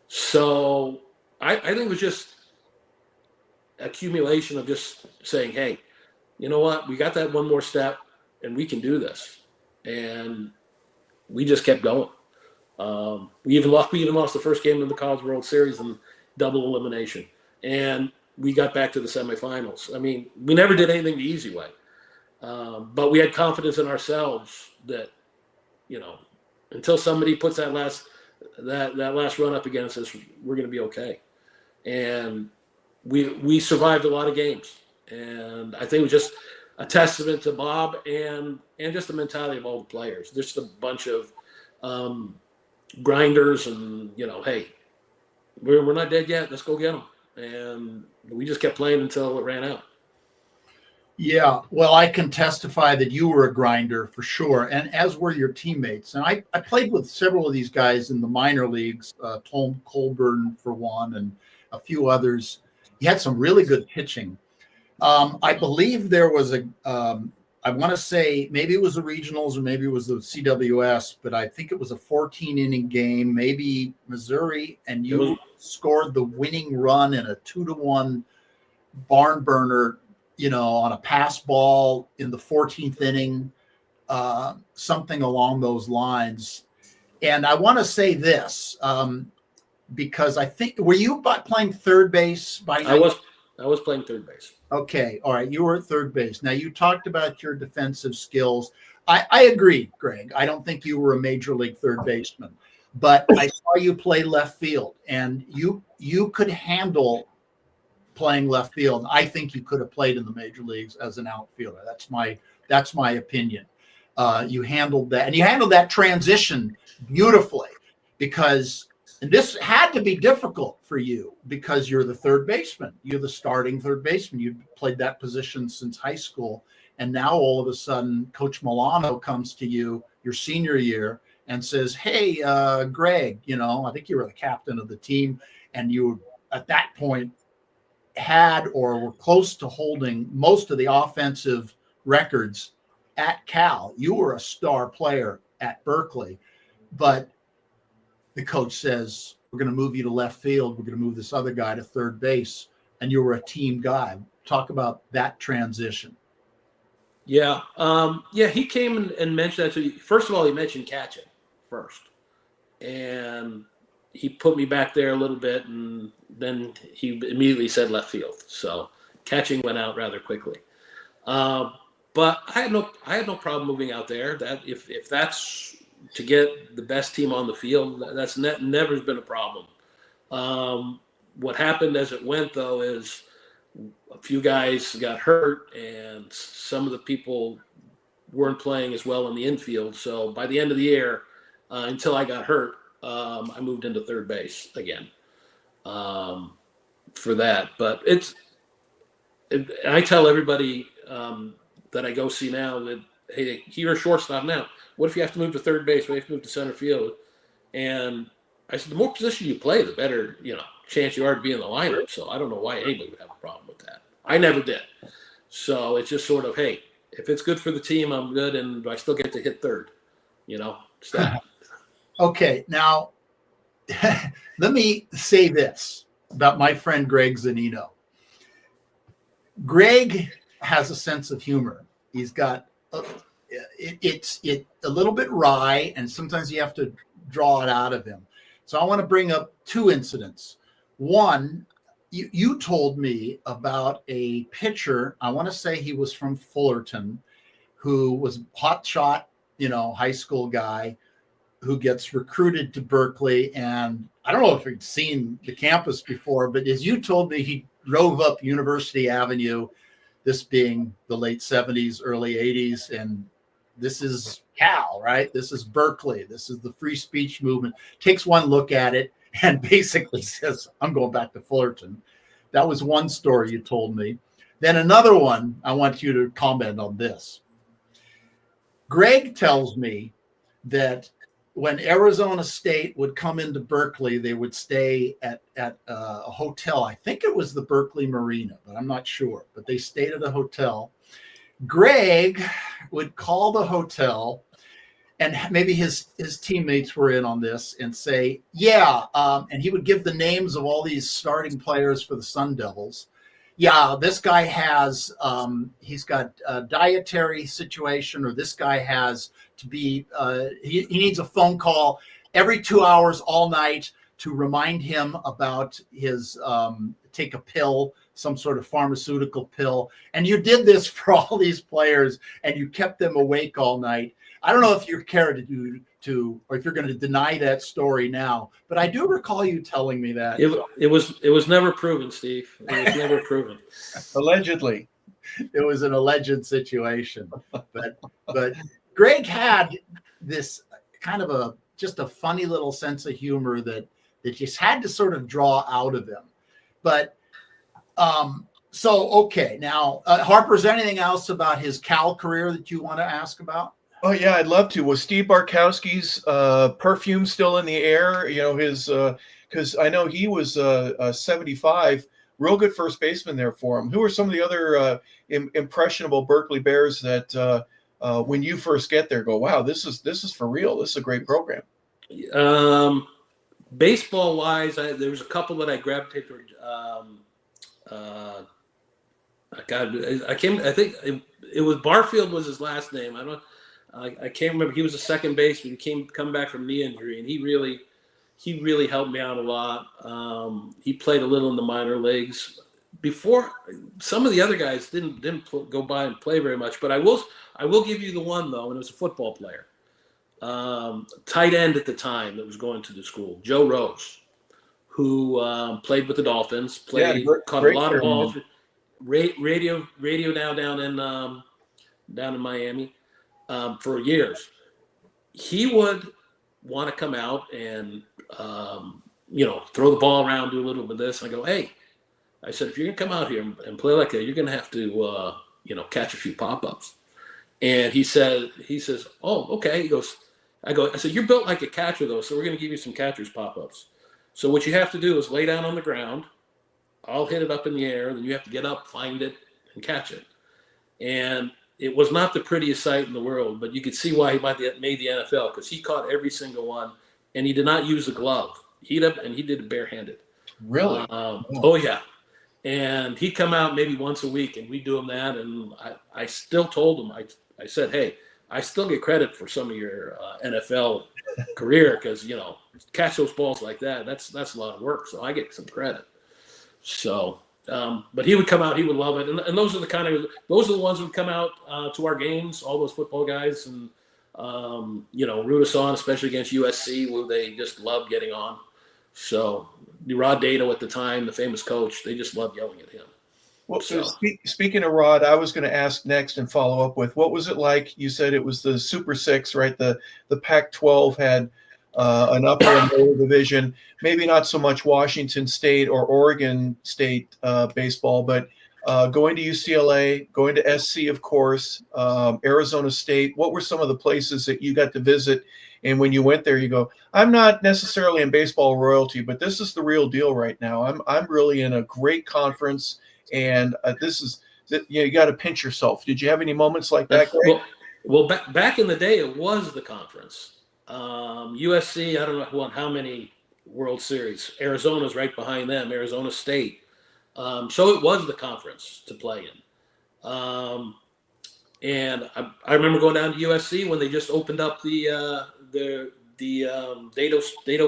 So I think it was just accumulation of just saying, hey, you know what? We got that one more step, and we can do this. And we just kept going. We even lost the first game in the College World Series in double elimination. And we got back to the semifinals. I mean, we never did anything the easy way. But we had confidence in ourselves that, you know, until somebody puts that last run up against us, we're going to be okay. And we survived a lot of games. And I think it was just a testament to Bob and just the mentality of all the players. Just a bunch of grinders, and, you know, hey, we're not dead yet. Let's go get them. And we just kept playing until it ran out. Yeah, well, I can testify that you were a grinder for sure, and as were your teammates. And I played with several of these guys in the minor leagues, Tom Colburn for one, and a few others. You had some really good pitching. I believe there was I want to say maybe it was the regionals or maybe it was the CWS, but I think it was a 14-inning game, maybe Missouri, and you scored the winning run in a 2-1 barn burner, you know, on a pass ball in the 14th inning, something along those lines. And I want to say this, because I think, were you playing third base by now? I was playing third base. Okay. All right. You were at third base. Now, you talked about your defensive skills. I agree, Greg. I don't think you were a major league third baseman, but I saw you play left field, and you could handle playing left field. I think you could have played in the major leagues as an outfielder. That's my opinion. You handled that, and you handled that transition beautifully, because, and this had to be difficult for you because you're the third baseman. You're the starting third baseman. You've played that position since high school. And now all of a sudden, Coach Milano comes to you your senior year and says, hey, Greg, you know, I think you were the captain of the team, and you at that point had or were close to holding most of the offensive records at Cal. You were a star player at Berkeley, but the coach says, we're going to move you to left field. We're going to move this other guy to third base. And you were a team guy. Talk about that transition. Yeah. He came and mentioned that to me. First of all, he mentioned catching first. And he put me back there a little bit, and then he immediately said left field. So catching went out rather quickly. But I had no problem moving out there. That if that's to get the best team on the field, that's never been a problem. What happened as it went, though, is a few guys got hurt, and some of the people weren't playing as well in the infield. So by the end of the year, until I got hurt, I moved into third base again for that. But I tell everybody that I go see now that, hey, you're a shortstop now. What if you have to move to third base? What if you have to move to center field? And I said, the more position you play, the better, you know, chance you are to be in the lineup. So I don't know why anybody would have a problem with that. I never did. So it's just sort of, hey, if it's good for the team, I'm good, and I still get to hit third, you know. stat. Okay, now let me say this about my friend Greg Zunino. Greg has a sense of humor. He's got it's a little bit wry, and sometimes you have to draw it out of him. So I want to bring up two incidents. One, you told me about a pitcher. I want to say he was from Fullerton, who was hotshot, high school guy, who gets recruited to Berkeley. And I don't know if he'd seen the campus before, but as you told me, he drove up University Avenue, this being the late 70s, early 80s. And this is Cal, right? This is Berkeley. This is the free speech movement. Takes one look at it and basically says, I'm going back to Fullerton. That was one story you told me. Then another one, I want you to comment on this. Greg tells me that when Arizona State would come into Berkeley, they would stay at a hotel. I think it was the Berkeley Marina, but I'm not sure. But they stayed at a hotel. Greg would call the hotel, and maybe his teammates were in on this, and say, and he would give the names of all these starting players for the Sun Devils. Yeah, this guy has, he's got a dietary situation, or this guy has to be, he needs a phone call every 2 hours all night to remind him about his, take a pill, some sort of pharmaceutical pill. And you did this for all these players, and you kept them awake all night. I don't know if you care to or if you're going to deny that story now, but I do recall you telling me that. It was never proven, Steve. It was never proven. Allegedly. It was an alleged situation, but Greg had this kind of just a funny little sense of humor that just had to sort of draw out of him. But so okay, now Harper, is there anything else about his Cal career that you want to ask about? Oh yeah, I'd love to. Was Steve Barkowski's perfume still in the air? His because I know he was 75, real good first baseman there for him. Who are some of the other impressionable Berkeley Bears that when you first get there go, wow, this is for real. This is a great program. Baseball wise, there was a couple that I gravitated toward. I think it was Barfield was his last name. I can't remember. He was a second baseman. He come back from knee injury, and he really helped me out a lot. He played a little in the minor leagues before. Some of the other guys didn't go by and play very much, but I will give you the one though, and it was a football player, tight end at the time that was going to the school, Joe Rose, who played with the Dolphins, caught a lot of balls. Radio now down in Miami. For years, he would want to come out and, throw the ball around, do a little bit of this. And I go, hey, I said, if you're going to come out here and play like that, you're going to have to, catch a few pop-ups. And he says, oh, okay. I said, you're built like a catcher though. So we're going to give you some catcher's pop-ups. So what you have to do is lay down on the ground. I'll hit it up in the air. Then you have to get up, find it, and catch it. And it was not the prettiest sight in the world, but you could see why he might have made the NFL, because he caught every single one, and he did not use a glove. He did it barehanded. Really? Oh yeah. And he'd come out maybe once a week, and we'd do him that. And I still told him, I said, hey, I still get credit for some of your NFL career, because catch those balls like that. That's a lot of work. So I get some credit. So. But he would come out, he would love it. And those are the ones who would come out to our games, all those football guys, and, root us on, especially against USC, where they just loved getting on. So Rod Dato at the time, the famous coach, they just loved yelling at him. Well, so speaking of Rod, I was going to ask next and follow up with, what was it like? You said it was the Super Six, right? The Pac-12 had an upper and lower division, maybe not so much Washington State or Oregon State baseball, but going to UCLA, going to SC, of course, Arizona State. What were some of the places that you got to visit? And when you went there, you go, I'm not necessarily in baseball royalty, but this is the real deal right now. I'm really in a great conference, and you got to pinch yourself. Did you have any moments like that, Greg? Well, back in the day, it was the conference. USC, I don't know won how many World Series. Arizona's right behind them, Arizona State. So it was the conference to play in. And I remember going down to USC when they just opened up the Dado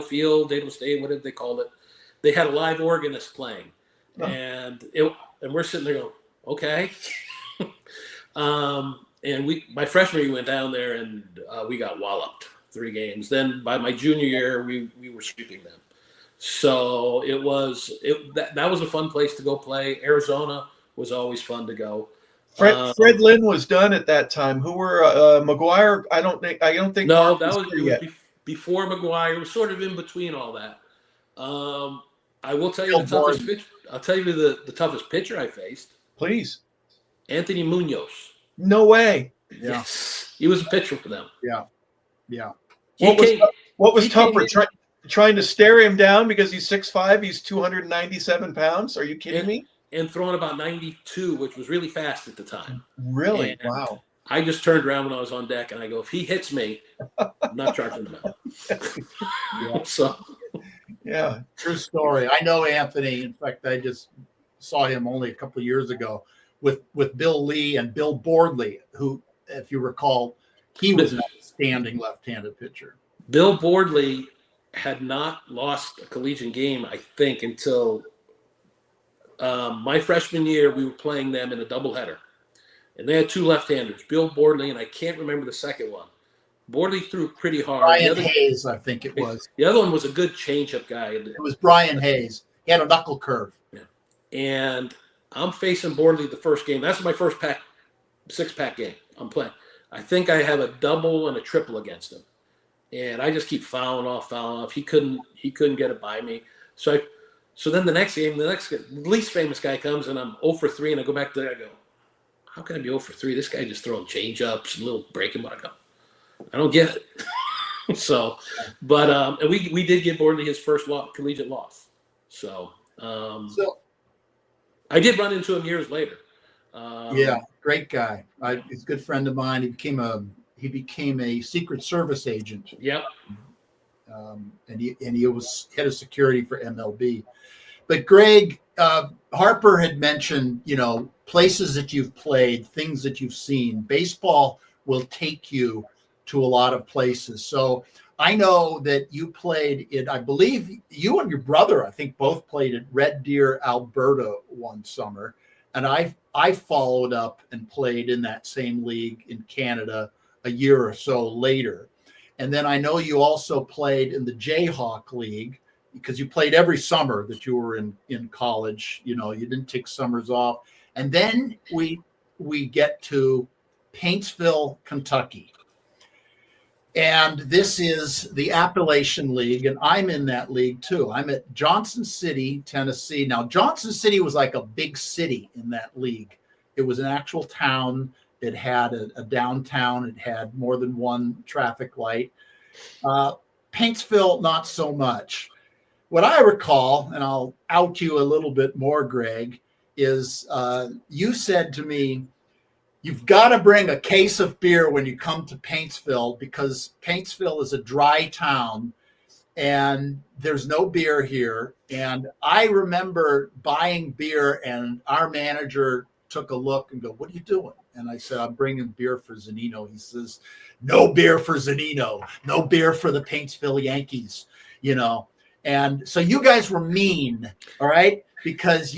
Field, Dado State, whatever they called it. They had a live organist playing, and we're sitting there going, okay. And my freshman year went down there and we got walloped 3 games. Then by my junior year, we were sweeping them. So that was a fun place to go play. Arizona was always fun to go. Fred Lynn was done at that time. Who were McGuire? I don't think. No, it was before McGuire. It was sort of in between all that. I will tell you the toughest pitch. I'll tell you the toughest pitcher I faced. Please. Anthony Munoz. No way. Yeah. Yes, he was a pitcher for them. Yeah, yeah. What was tougher? Trying to stare him down because he's 6'5", he's 297 pounds. Are you kidding me? And throwing about 92, which was really fast at the time. Really? And wow. I just turned around when I was on deck and I go, if he hits me, I'm not charging him out. Yeah. So, yeah, true story. I know Anthony. In fact, I just saw him only a couple of years ago with Bill Lee and Bill Boardley, who, if you recall, he was an outstanding left-handed pitcher. Bill Boardley had not lost a collegiate game, I think, until my freshman year. We were playing them in a doubleheader, and they had 2 left-handers, Bill Boardley, and I can't remember the second one. Boardley threw pretty hard. Brian Hayes, I think it was. The other one was a good changeup guy. It was Brian Hayes. He had a knuckle curve. Yeah. And I'm facing Boardley the first game. That's my first 6-pack game I'm playing. I think I have a double and a triple against him. And I just keep fouling off. He couldn't get it by me. So then the next game, the least famous guy comes, and I'm 0 for 3, and I go back there. I go, how can I be 0 for 3? This guy just throwing change-ups, little breaking ball. I go, I don't get it. So, but and we did give Boardley his first collegiate loss. So I did run into him years later. Yeah, great guy. He's a good friend of mine. He became a Secret Service agent. Yep. And he was head of security for MLB. But Greg, Harper had mentioned, places that you've played, things that you've seen. Baseball will take you to a lot of places. So I know that you played in, I believe you and your brother, I think both played at Red Deer, Alberta one summer. And I followed up and played in that same league in Canada a year or so later. And then I know you also played in the Jayhawk League because you played every summer that you were in college. You didn't take summers off. And then we get to Paintsville, Kentucky. And this is the Appalachian League, and I'm in that league too. I'm at Johnson City, Tennessee. Now, Johnson City was like a big city in that league. It was an actual town. It had a downtown. It had more than one traffic light. Paintsville, not so much. What I recall, and I'll out you a little bit more, Greg, is you said to me, you've got to bring a case of beer when you come to Paintsville because Paintsville is a dry town and there's no beer here. And I remember buying beer and our manager took a look and go, what are you doing? And I said, I'm bringing beer for Zunino. He says, no beer for Zunino, no beer for the Paintsville Yankees, And so you guys were mean, all right? Because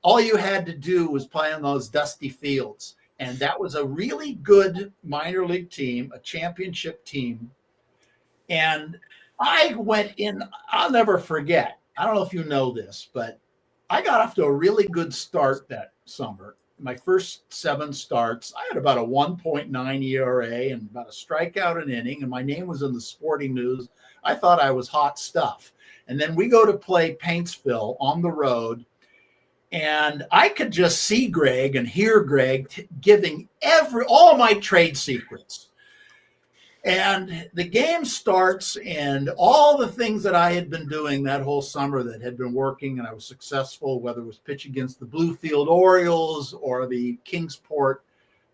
all you had to do was play on those dusty fields. And that was a really good minor league team, a championship team. And I went in, I'll never forget. I don't know if you know this, but I got off to a really good start that summer. My first 7 starts, I had about a 1.9 ERA and about a strikeout an inning, and my name was in the Sporting News. I thought I was hot stuff. And then we go to play Paintsville on the road, and I could just see Greg and hear Greg giving all my trade secrets. And the game starts, and all the things that I had been doing that whole summer that had been working, and I was successful, whether it was pitch against the Bluefield Orioles or the Kingsport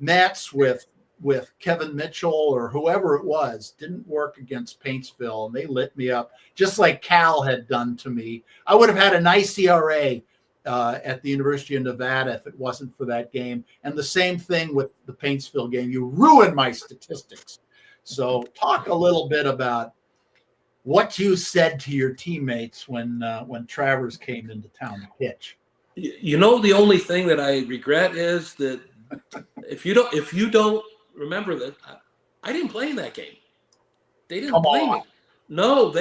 Mets with with Kevin Mitchell or whoever it was didn't work against Paintsville, and they lit me up just like Cal had done to me. I would have had a nice ERA at the University of Nevada if it wasn't for that game. And the same thing with the Paintsville game. You ruined my statistics. So talk a little bit about what you said to your teammates when Travers came into town to pitch. You know, the only thing that I regret is that if you don't remember that, I didn't play in that game. They didn't play me. No,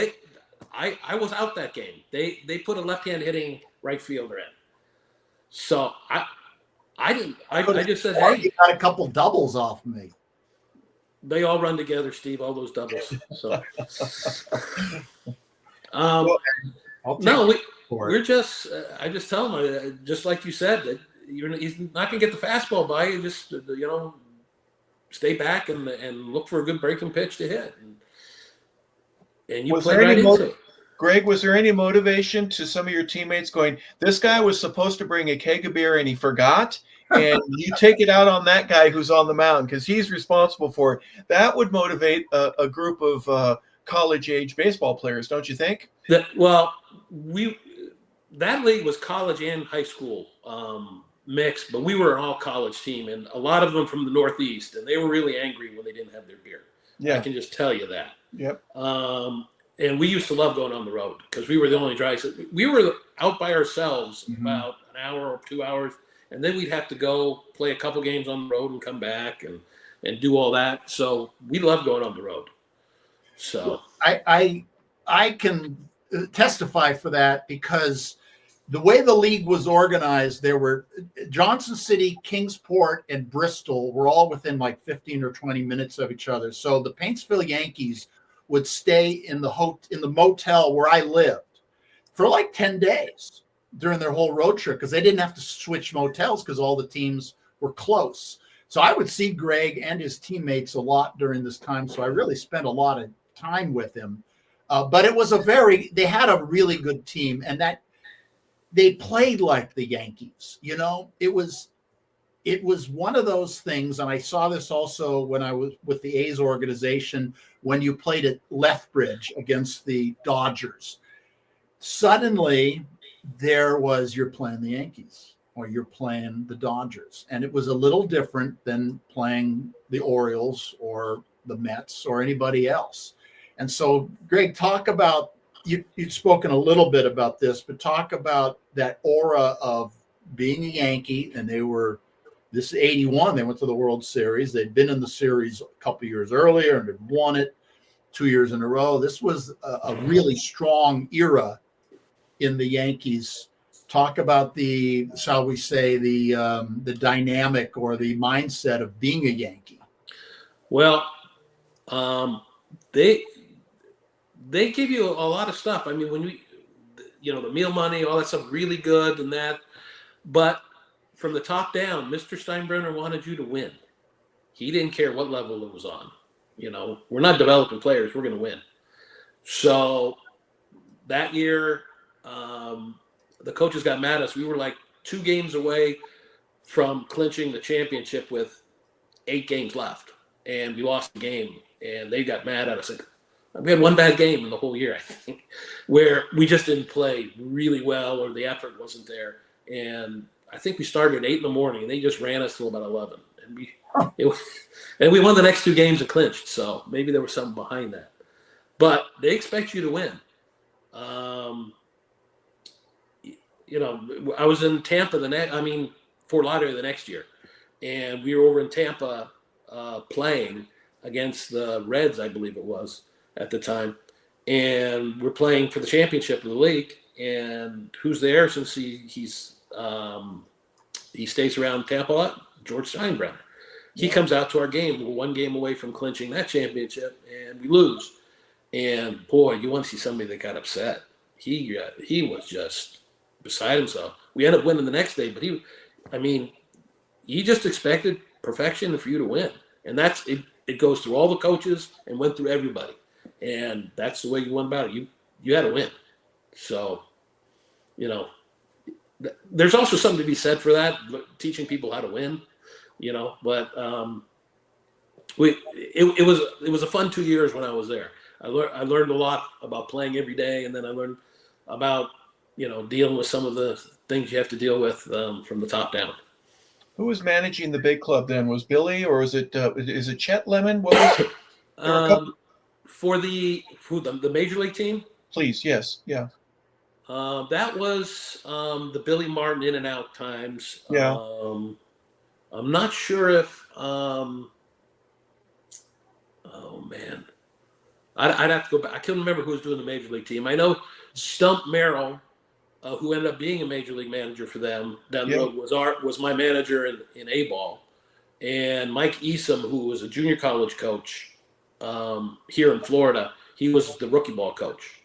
I was out that game. They put a left-hand hitting right fielder in. So I didn't. I just said, hey, you got a couple doubles off me. They all run together, Steve. All those doubles. So, we're just. I just tell him, just like you said, that he's not going to get the fastball by you. Just stay back and look for a good breaking pitch to hit, and you play right into it. Greg, was there any motivation to some of your teammates going, this guy was supposed to bring a keg of beer and he forgot, and you take it out on that guy who's on the mound because he's responsible for it? That would motivate a group of college-age baseball players, don't you think? That league was college and high school mixed, but we were an all-college team, and a lot of them from the Northeast, and they were really angry when they didn't have their beer. Yeah. I can just tell you that. Yep. And we used to love going on the road because we were the only drives. We were out by ourselves about an hour or 2 hours, and then we'd have to go play a couple games on the road and come back and do all that. So we love going on the road. So I can testify for that because the way the league was organized, there were Johnson City, Kingsport, and Bristol were all within like 15 or 20 minutes of each other. So the Paintsville Yankees would stay in the motel where I lived for like 10 days during their whole road trip because they didn't have to switch motels because all the teams were close. So I would see Greg and his teammates a lot during this time. So I really spent a lot of time with him. But it was they had a really good team, and that they played like the Yankees. It was one of those things, and I saw this also when I was with the A's organization when you played at Lethbridge against the Dodgers. Suddenly, you're playing the Yankees or you're playing the Dodgers, and it was a little different than playing the Orioles or the Mets or anybody else. And so, Greg, talk about you'd spoken a little bit about this, but talk about that aura of being a Yankee, and this is 81. They went to the World Series. They'd been in the series a couple years earlier and had won it 2 years in a row. This was a really strong era in the Yankees. Talk about the dynamic or the mindset of being a Yankee. Well, they give you a lot of stuff. I mean, when the meal money, all that stuff, really good and that, but from the top down, Mr. Steinbrenner wanted you to win. He didn't care what level it was on. We're not developing players. We're going to win. So that year, the coaches got mad at us. We were like 2 games away from clinching the championship with 8 games left. And we lost the game, and they got mad at us. We had one bad game in the whole year, I think, where we just didn't play really well or the effort wasn't there. And I think we started at 8 in the morning, and they just ran us till about 11. And we won the next 2 games and clinched. So maybe there was something behind that. But they expect you to win. I was in Tampa Fort Lauderdale the next year, and we were over in Tampa playing against the Reds, I believe it was at the time, and we're playing for the championship of the league. And who's there since he stays around Tampa a lot? George Steinbrenner. He comes out to our game. We're 1 game away from clinching that championship, and we lose. And boy, you want to see somebody that got upset. He was just beside himself. We ended up winning the next day, but he just expected perfection for you to win. And that's it. It goes through all the coaches and went through everybody. And that's the way you won about it. You had to win. So, there's also something to be said for that, teaching people how to win, but It was a fun 2 years when I was there. I learned a lot about playing every day, and then I learned about dealing with some of the things you have to deal with from the top down. Who was managing the big club then? Was Billy, or is it Chet Lemon? What was it? There were a couple. For the major league team? Please, yes, yeah. That was the Billy Martin in and out times. Yeah. I'm not sure if. Oh man, I'd have to go back. I can't remember who was doing the major league team. I know Stump Merrill, who ended up being a major league manager for them down the road, was my manager in A-ball, and Mike Easom, who was a junior college coach here in Florida, he was the rookie ball coach.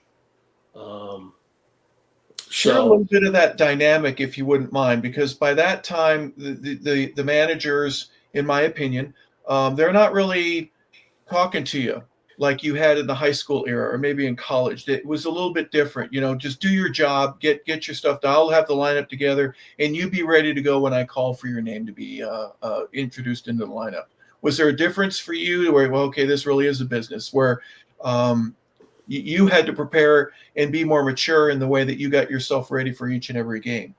Share a little bit of that dynamic, if you wouldn't mind, because by that time, the managers, in my opinion, they're not really talking to you like you had in the high school era or maybe in college. It was a little bit different. Just do your job, get your stuff done. I'll have the lineup together, and you be ready to go when I call for your name to be introduced into the lineup. Was there a difference for you where, well, okay, this really is a business where you had to prepare and be more mature in the way that you got yourself ready for each and every game?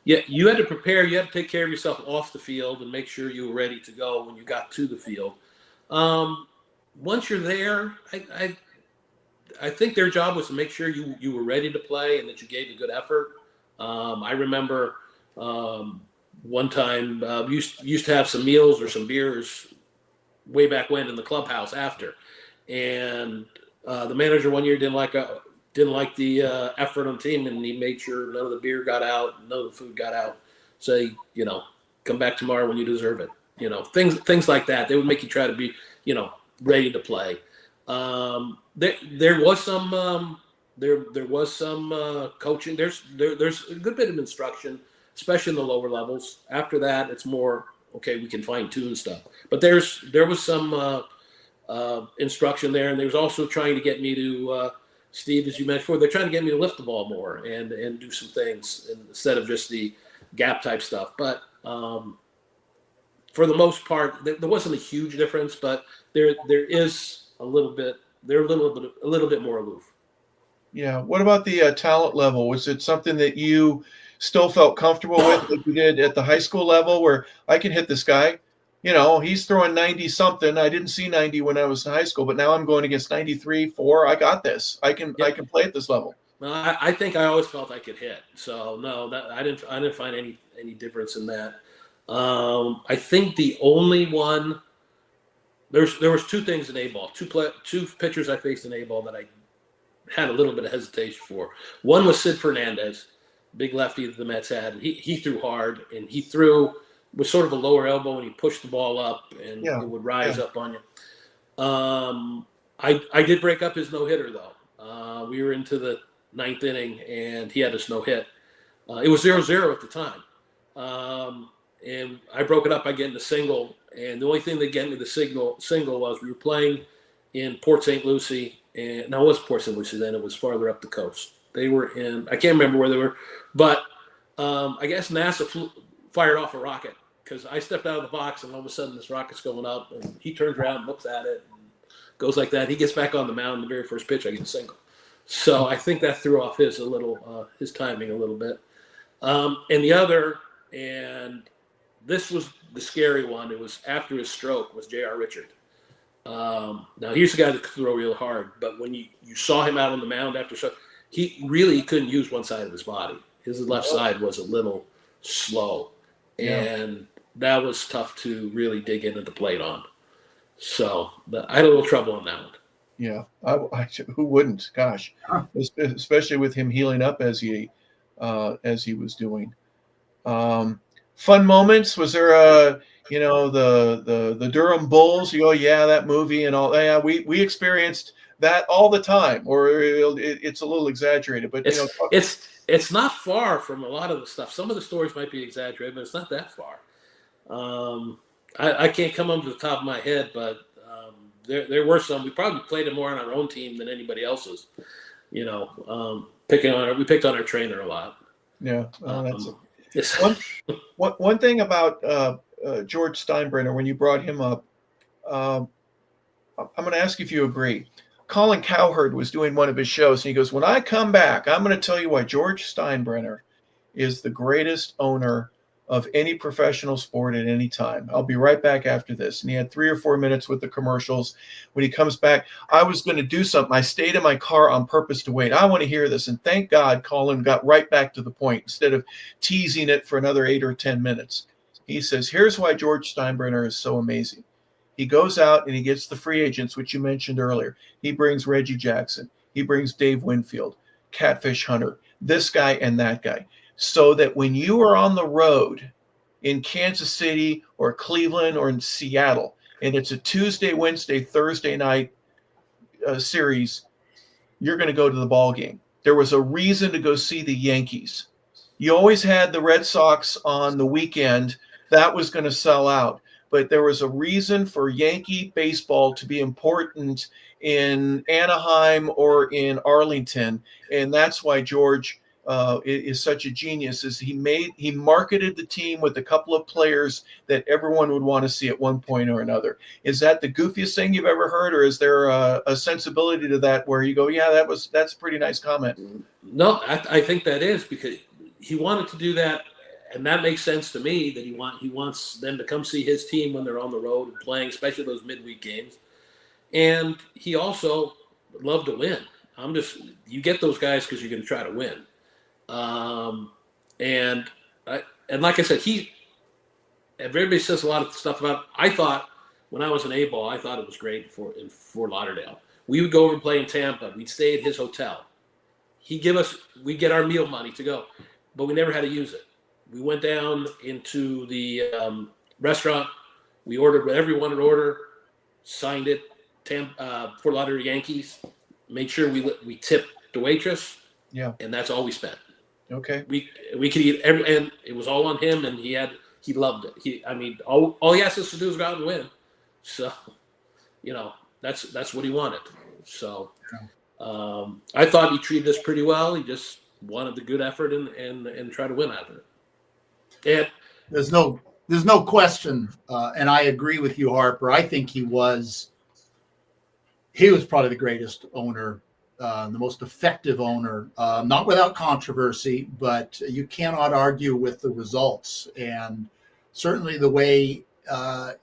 Yeah, you had to prepare. You had to take care of yourself off the field and make sure you were ready to go when you got to the field. Once you're there, I think their job was to make sure you were ready to play and that you gave a good effort. I remember one time we used to have some meals or some beers way back when in the clubhouse after, and the manager one year didn't like the effort on the team, and he made sure none of the beer got out, none of the food got out. Say, come back tomorrow when you deserve it. Things like that. They would make you try to be, ready to play. There was some coaching. There's a good bit of instruction, especially in the lower levels. After that, it's more okay. We can fine tune stuff. But there was some instruction there, and there was also trying to get me to Steve, as you mentioned before. They're trying to get me to lift the ball more and do some things instead of just the gap type stuff. But for the most part, there wasn't a huge difference, but there is a little bit. They're a little bit more aloof. Yeah. What about the talent level? Was it something that you still felt comfortable with, like you did at the high school level, where I can hit this guy? He's throwing 90 something. I didn't see 90 when I was in high school, but now I'm going against 93, 4. I got this. I can play at this level. Well, I think I always felt I could hit. So no, I didn't find any difference in that. I think the only one there was two things in A-ball, two pitchers I faced in A-ball that I had a little bit of hesitation for. One was Sid Fernandez, big lefty that the Mets had. And he threw hard, and he threw with sort of a lower elbow, and he pushed the ball up, and it would rise up on you. I did break up his no-hitter, though. We were into the 9th inning, and he had us no-hit. It was 0-0 at the time. And I broke it up by getting a single, and the only thing that got me the single was we were playing in Port St. Lucie, and now it was Port St. Lucie then. It was farther up the coast. They were in, I can't remember where they were, but I guess NASA fired off a rocket because I stepped out of the box, and all of a sudden this rocket's going up, and he turns around and looks at it and goes like that. He gets back on the mound. The very first pitch, I get a single. So I think that threw off his timing a little bit. And the other, and this was the scary one. It was after his stroke, was J.R. Richard. Now here's a guy that could throw real hard, but when you saw him out on the mound after stroke, he really couldn't use one side of his body. His left side was a little slow, and that was tough to really dig into the plate on. So I had a little trouble on that one. Yeah, who wouldn't? Gosh, especially with him healing up as he was doing. Fun moments. Was there the Durham Bulls? You go, yeah, that movie and all. Yeah, we experienced that all the time, or it's a little exaggerated, but it's not far from a lot of the stuff. Some of the stories might be exaggerated, but it's not that far. I can't come up to the top of my head, but there were some. We probably played it more on our own team than anybody else's. We picked on our trainer a lot. Yeah, that's one thing about George Steinbrenner when you brought him up. I'm going to ask if you agree. Colin Cowherd was doing one of his shows, and he goes, when I come back, I'm going to tell you why George Steinbrenner is the greatest owner of any professional sport at any time. I'll be right back after this. And he had 3 or 4 minutes with the commercials. When he comes back, I was going to do something. I stayed in my car on purpose to wait. I want to hear this. And thank God Colin got right back to the point instead of teasing it for another 8 or 10 minutes. He says, here's why George Steinbrenner is so amazing. He goes out and he gets the free agents, which you mentioned earlier. He brings Reggie Jackson. He brings Dave Winfield, Catfish Hunter, this guy and that guy. So that when you are on the road in Kansas City or Cleveland or in Seattle, and it's a Tuesday, Wednesday, Thursday night series, you're going to go to the ball game. There was a reason to go see the Yankees. You always had the Red Sox on the weekend. That was going to sell out. But there was a reason for Yankee baseball to be important in Anaheim or in Arlington. And that's why George is such a genius, is he marketed the team with a couple of players that everyone would want to see at one point or another. Is that the goofiest thing you've ever heard, or is there a sensibility to that where you go, yeah, that's a pretty nice comment? No, I think that is, because he wanted to do that, and that makes sense to me, that he wants them to come see his team when they're on the road and playing, especially those midweek games. And he also would love to win. You get those guys because you're going to try to win. And like I said, everybody says a lot of stuff about. I thought when I was an A-ball, I thought it was great in Fort Lauderdale. We would go over and play in Tampa. We'd stay at his hotel. We'd get our meal money to go, but we never had to use it. We went down into the restaurant. We ordered whatever we wanted to order, signed it. Fort Lauderdale Yankees. Made sure we tipped the waitress. Yeah, and that's all we spent. Okay. We could eat and it was all on him, and he loved it. All he asked us to do was go out and win. So, that's what he wanted. So, I thought he treated us pretty well. He just wanted the good effort and try to win out of it. And there's no question, and I agree with you, Harper. I think he was probably the greatest owner. The most effective owner, not without controversy, but you cannot argue with the results. And certainly the way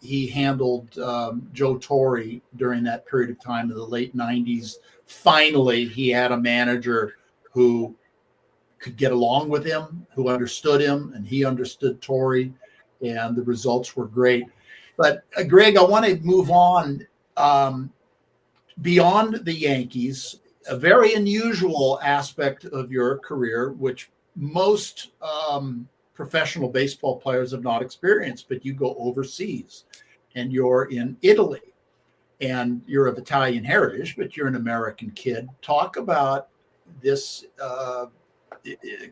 he handled Joe Torre during that period of time in the late 90s. Finally, he had a manager who could get along with him, who understood him, and he understood Torre, and the results were great. But Greg, I want to move on beyond the Yankees. A very unusual aspect of your career, which most professional baseball players have not experienced, but you go overseas and you're in Italy, and you're of Italian heritage, but you're an American kid. Talk about this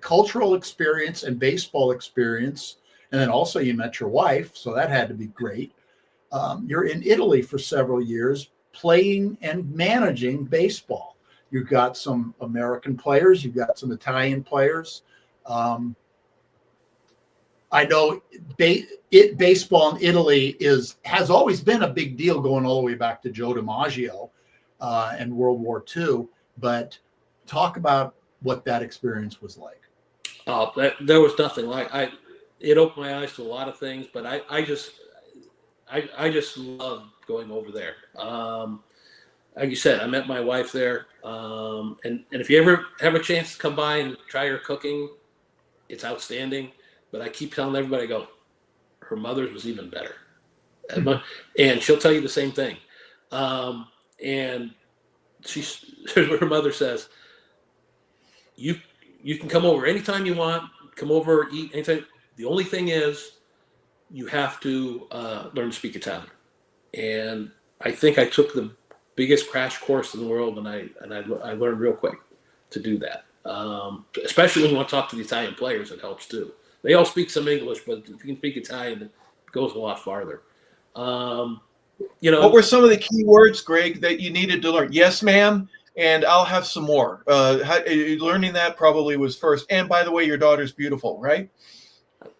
cultural experience and baseball experience. And then also you met your wife, so that had to be great. You're in Italy for several years playing and managing baseball. You've got some American players. You've got some Italian players. I know baseball in Italy has always been a big deal, going all the way back to Joe DiMaggio and World War II. But talk about what that experience was like. There was nothing like it opened my eyes to a lot of things, but I just love going over there. Like you said, I met my wife there, and if you ever have a chance to come by and try her cooking, it's outstanding. But I keep telling everybody, her mother's was even better, and she'll tell you the same thing. And her mother says, you can come over anytime you want, come over, eat anytime. The only thing is, you have to learn to speak Italian. And I think I took the biggest crash course in the world, and I learned real quick to do that. Especially when you want to talk to the Italian players, it helps too. They all speak some English, but if you can speak Italian, it goes a lot farther. What were some of the key words, Greg, that you needed to learn? Yes, ma'am, and I'll have some more. Learning that probably was first. And by the way, your daughter's beautiful, right?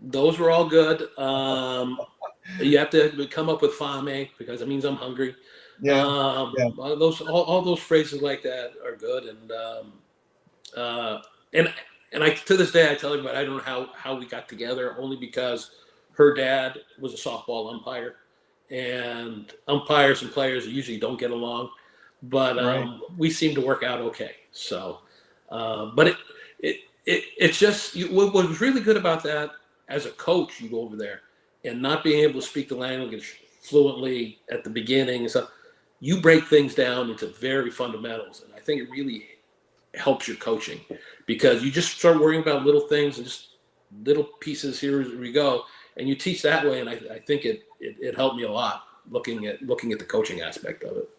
Those were all good. You have to come up with fame because it means I'm hungry. Yeah. All those phrases like that are good, and I to this day I tell everybody I don't know how we got together, only because her dad was a softball umpire, and umpires and players usually don't get along, but Right. we seem to work out okay. So, but it's just what was really good about that as a coach, you go over there and not being able to speak the language fluently at the beginning and stuff, you break things down into very fundamentals. And I think it really helps your coaching because you just start worrying about little things and just little pieces here as we go. And you teach that way. And I think it helped me a lot looking at the coaching aspect of it.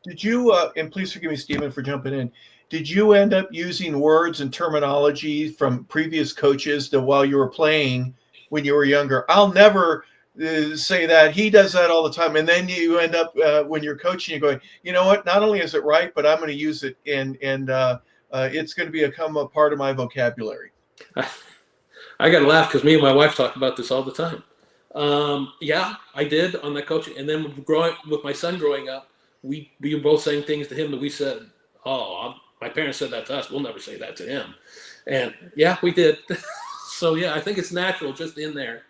Did you, and please forgive me, Steven, for jumping in. Did you end up using words and terminology from previous coaches that while you were playing when you were younger? I'll never say that. He does that all the time. And then you end up when you're coaching, you're going, you know what? Not only is it right, but I'm going to use it, and it's going to become a part of my vocabulary. I got to laugh because me and my wife talk about this all the time. Yeah, I did on that coaching. And then with my son growing up, we were both saying things to him that we said, my parents said that to us. We'll never say that to him. And yeah, we did. So yeah, I think it's natural just in there.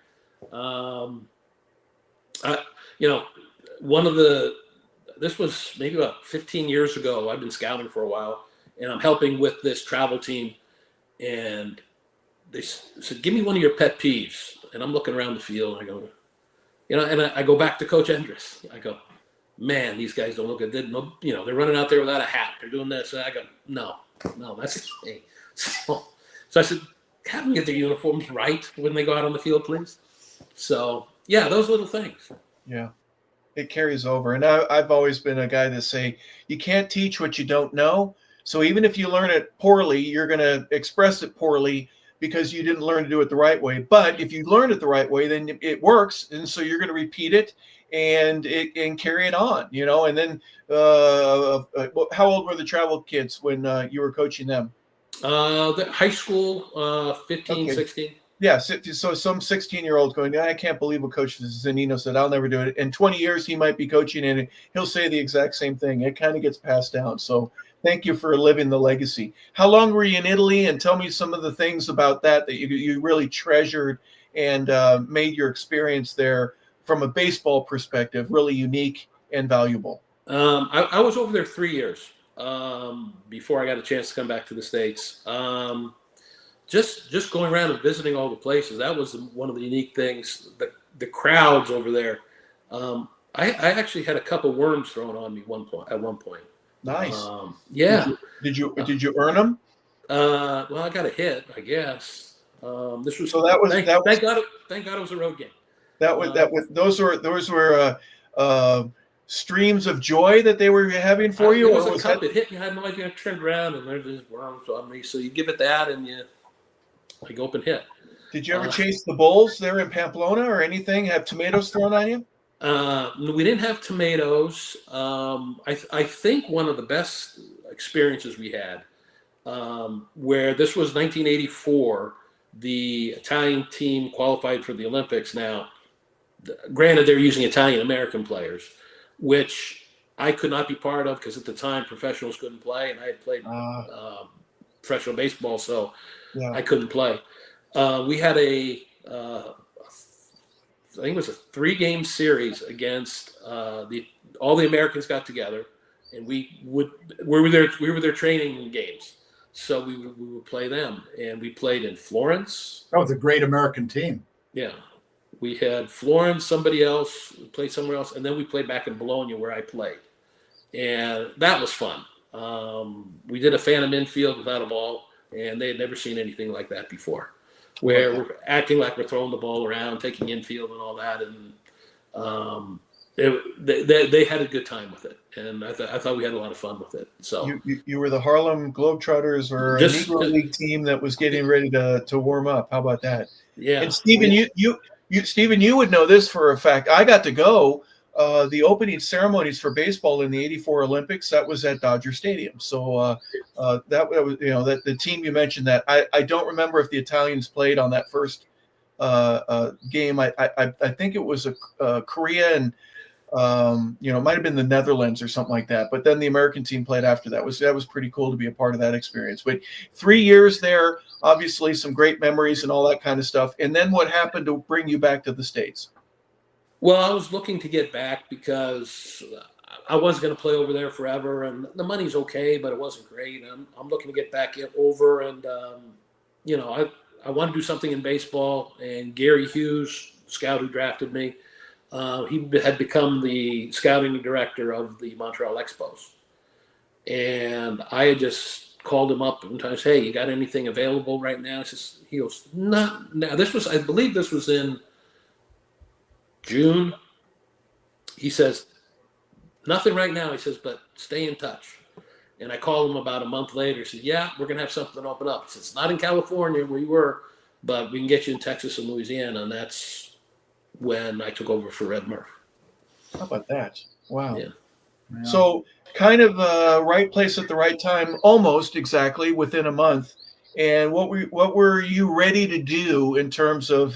This was maybe about 15 years ago. I've been scouting for a while, and I'm helping with this travel team. And they said, "Give me one of your pet peeves." And I'm looking around the field, and I go, and I go back to Coach Endress. I go, "Man, these guys don't look good. They're running out there without a hat. They're doing this." And I go, "No, that's the thing." So I said, "Have them get their uniforms right when they go out on the field, please." So yeah, those little things. Yeah, it carries over. And I've always been a guy that say you can't teach what you don't know. So even if you learn it poorly, you're going to express it poorly because you didn't learn to do it the right way. But if you learn it the right way, then it works, and so you're going to repeat it and carry it on. And then how old were the travel kids when you were coaching them? The high school, 15, okay. 16. Yeah, so some 16-year-old going, I can't believe what Coach Zunino said. I'll never do it. In 20 years, he might be coaching, and he'll say the exact same thing. It kind of gets passed down. So thank you for living the legacy. How long were you in Italy? And tell me some of the things about that you really treasured and made your experience there from a baseball perspective really unique and valuable. I was over there 3 years before I got a chance to come back to the States. Just going around and visiting all the places, that was one of the unique things. The crowds over there. I actually had a couple worms thrown on me at one point. Nice. Yeah. Did you earn them? Well, I got a hit, I guess. This was so that was thank God it was a road game. Those were streams of joy that they were having for you. It was a cup. It hit me. I had no idea. I turned around and there's these worms on me. So you give it that and I go up and hit. Did you ever chase the bulls there in Pamplona or anything? Have tomatoes thrown on you? We didn't have tomatoes. I think one of the best experiences we had, where this was 1984, the Italian team qualified for the Olympics. Now, granted, they're using Italian-American players, which I could not be part of because at the time professionals couldn't play, and I had played professional baseball, so yeah. I couldn't play. We had I think it was a 3-game series against all the Americans got together, and we were their training games, so we would play them, and we played in Florence. That was a great American team. Yeah, we had Florence, somebody else played somewhere else, and then we played back in Bologna where I played, and that was fun. We did a phantom infield without a ball, and they had never seen anything like that before, where we're acting like we're throwing the ball around, taking infield and all that, and they had a good time with it, and I thought we had a lot of fun with it. So you were the Harlem Globetrotters, or a Negro League team that was getting ready to warm up. How about that? Yeah. And Steven, you would know this for a fact. I got to go the opening ceremonies for baseball in the '84 Olympics. That was at Dodger Stadium. So that was that the team you mentioned. That I don't remember if the Italians played on that first game. I think it was a Korea and it might have been the Netherlands or something like that. But then the American team played after that. That was pretty cool to be a part of that experience. But 3 years there, obviously some great memories and all that kind of stuff. And then what happened to bring you back to the States? Well, I was looking to get back because I wasn't going to play over there forever, and the money's okay, but it wasn't great. I'm looking to get back over, and I want to do something in baseball. And Gary Hughes, scout who drafted me, he had become the scouting director of the Montreal Expos, and I had just called him up and said, "Hey, you got anything available right now?" He goes, "Not now." I believe this was in June. He says, "Nothing right now." He says, "But stay in touch." And I called him about a month later. He said, "Yeah, we're going to have something open up." He says, "It's not in California where you were, but we can get you in Texas and Louisiana." And that's when I took over for Red Murph. How about that? Wow. Yeah. So kind of right place at the right time, almost exactly within a month. And what were you ready to do in terms of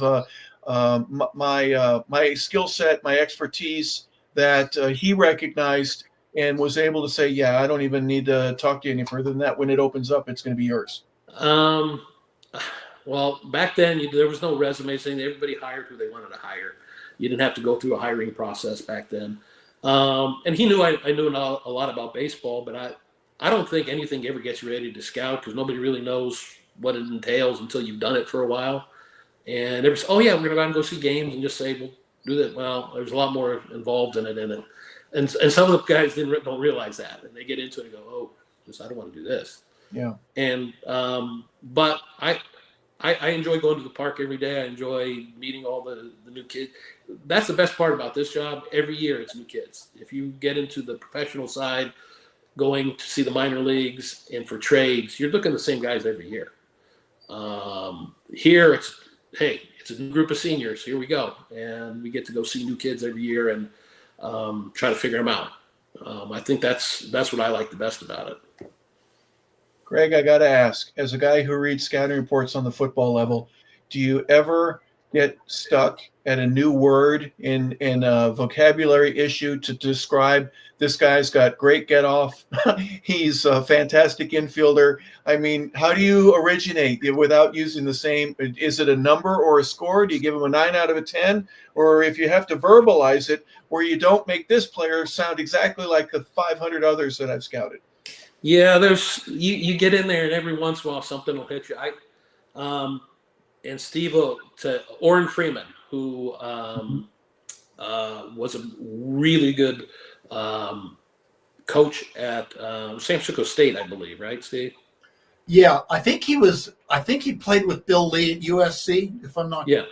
my skill set, my expertise that he recognized and was able to say, "Yeah, I don't even need to talk to you any further than that. When it opens up, it's going to be yours." Well, back then there was no resume saying everybody hired who they wanted to hire. You didn't have to go through a hiring process back then. And he knew I knew a lot about baseball, but I don't think anything ever gets you ready to scout because nobody really knows what it entails until you've done it for a while. And it was, "Oh yeah, we're gonna go out and go see games," and just say, "We'll do that." Well, there's a lot more involved in it, and some of the guys don't realize that, and they get into it and go, "Oh, I don't want to do this." Yeah. And but I enjoy going to the park every day. I enjoy meeting all the new kids. That's the best part about this job. Every year it's new kids. If you get into the professional side, going to see the minor leagues and for trades, you're looking at the same guys every year. Here it's, hey, it's a new group of seniors. Here we go. And we get to go see new kids every year and try to figure them out. I think that's what I like the best about it. Greg, I got to ask, as a guy who reads scouting reports on the football level, do you ever get stuck at a new word in a vocabulary issue to describe this guy's got great get off? He's a fantastic infielder. I mean, how do you originate without using the same? Is it a number or a score? Do you give him a 9 out of a 10? Or if you have to verbalize it where you don't make this player sound exactly like the 500 others that I've scouted? Yeah, there's you get in there and every once in a while something will hit you. And Steve Orrin Freeman, who was a really good coach at San Francisco State, I believe, right, Steve? Yeah, I think he played with Bill Lee at USC, if I'm not. Yeah.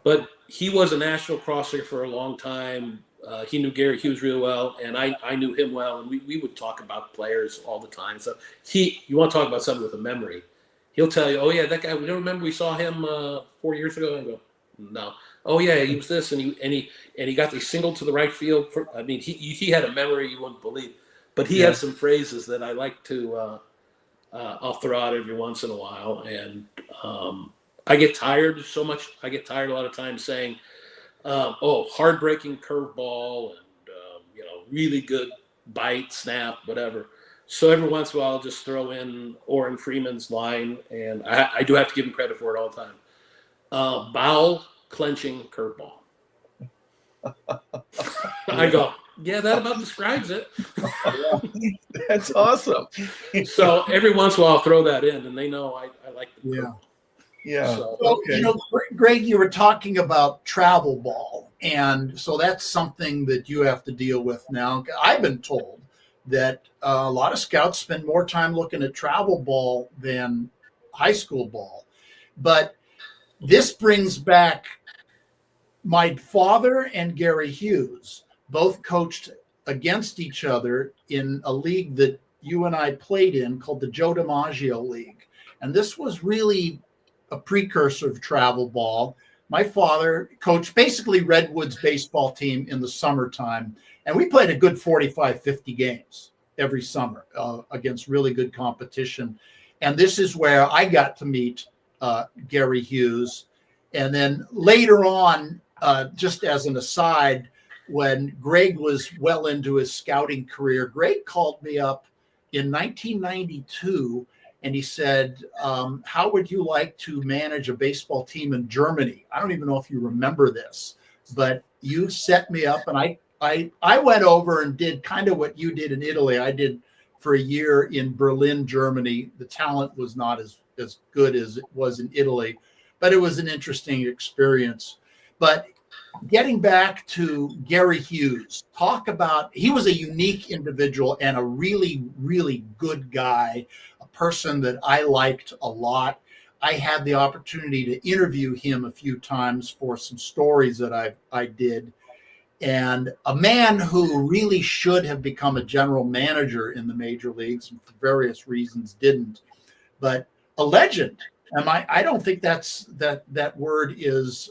But he was a national crosser for a long time. He knew Gary Hughes real well, and I knew him well, and we would talk about players all the time. So you want to talk about something with a memory. He'll tell you, "Oh yeah, that guy. We don't remember we saw him 4 years ago." And I go, "No." "Oh yeah, he was this, and he got the single to the right field." He had a memory you wouldn't believe, but he had some phrases that I like to. I'll throw out every once in a while, and I get tired so much. I get tired a lot of times saying, hard-breaking curveball and really good bite, snap, whatever. So every once in a while, I'll just throw in Orrin Freeman's line, and I do have to give him credit for it all the time. Bowel clenching curveball. I go, yeah, that about describes it. That's awesome. So every once in a while, I'll throw that in, and they know I like the curveball. Yeah. So, okay. Greg, you were talking about travel ball, and so that's something that you have to deal with now. I've been told that a lot of scouts spend more time looking at travel ball than high school ball. But this brings back my father and Gary Hughes both coached against each other in a league that you and I played in called the Joe DiMaggio League. And this was really a precursor of travel ball. My father coached basically Redwood's baseball team in the summertime, and we played a good 45, 50 games every summer against really good competition. And this is where I got to meet Gary Hughes. And then later on, just as an aside, when Greg was well into his scouting career, Greg called me up in 1992 and he said, how would you like to manage a baseball team in Germany? I don't even know if you remember this, but you set me up, and I went over and did kind of what you did in Italy. I did for a year in Berlin, Germany. The talent was not as good as it was in Italy, but it was an interesting experience. But getting back to Gary Hughes, he was a unique individual and a really, really good guy, a person that I liked a lot. I had the opportunity to interview him a few times for some stories that I did. And a man who really should have become a general manager in the major leagues, and for various reasons didn't, but a legend. I don't think that word is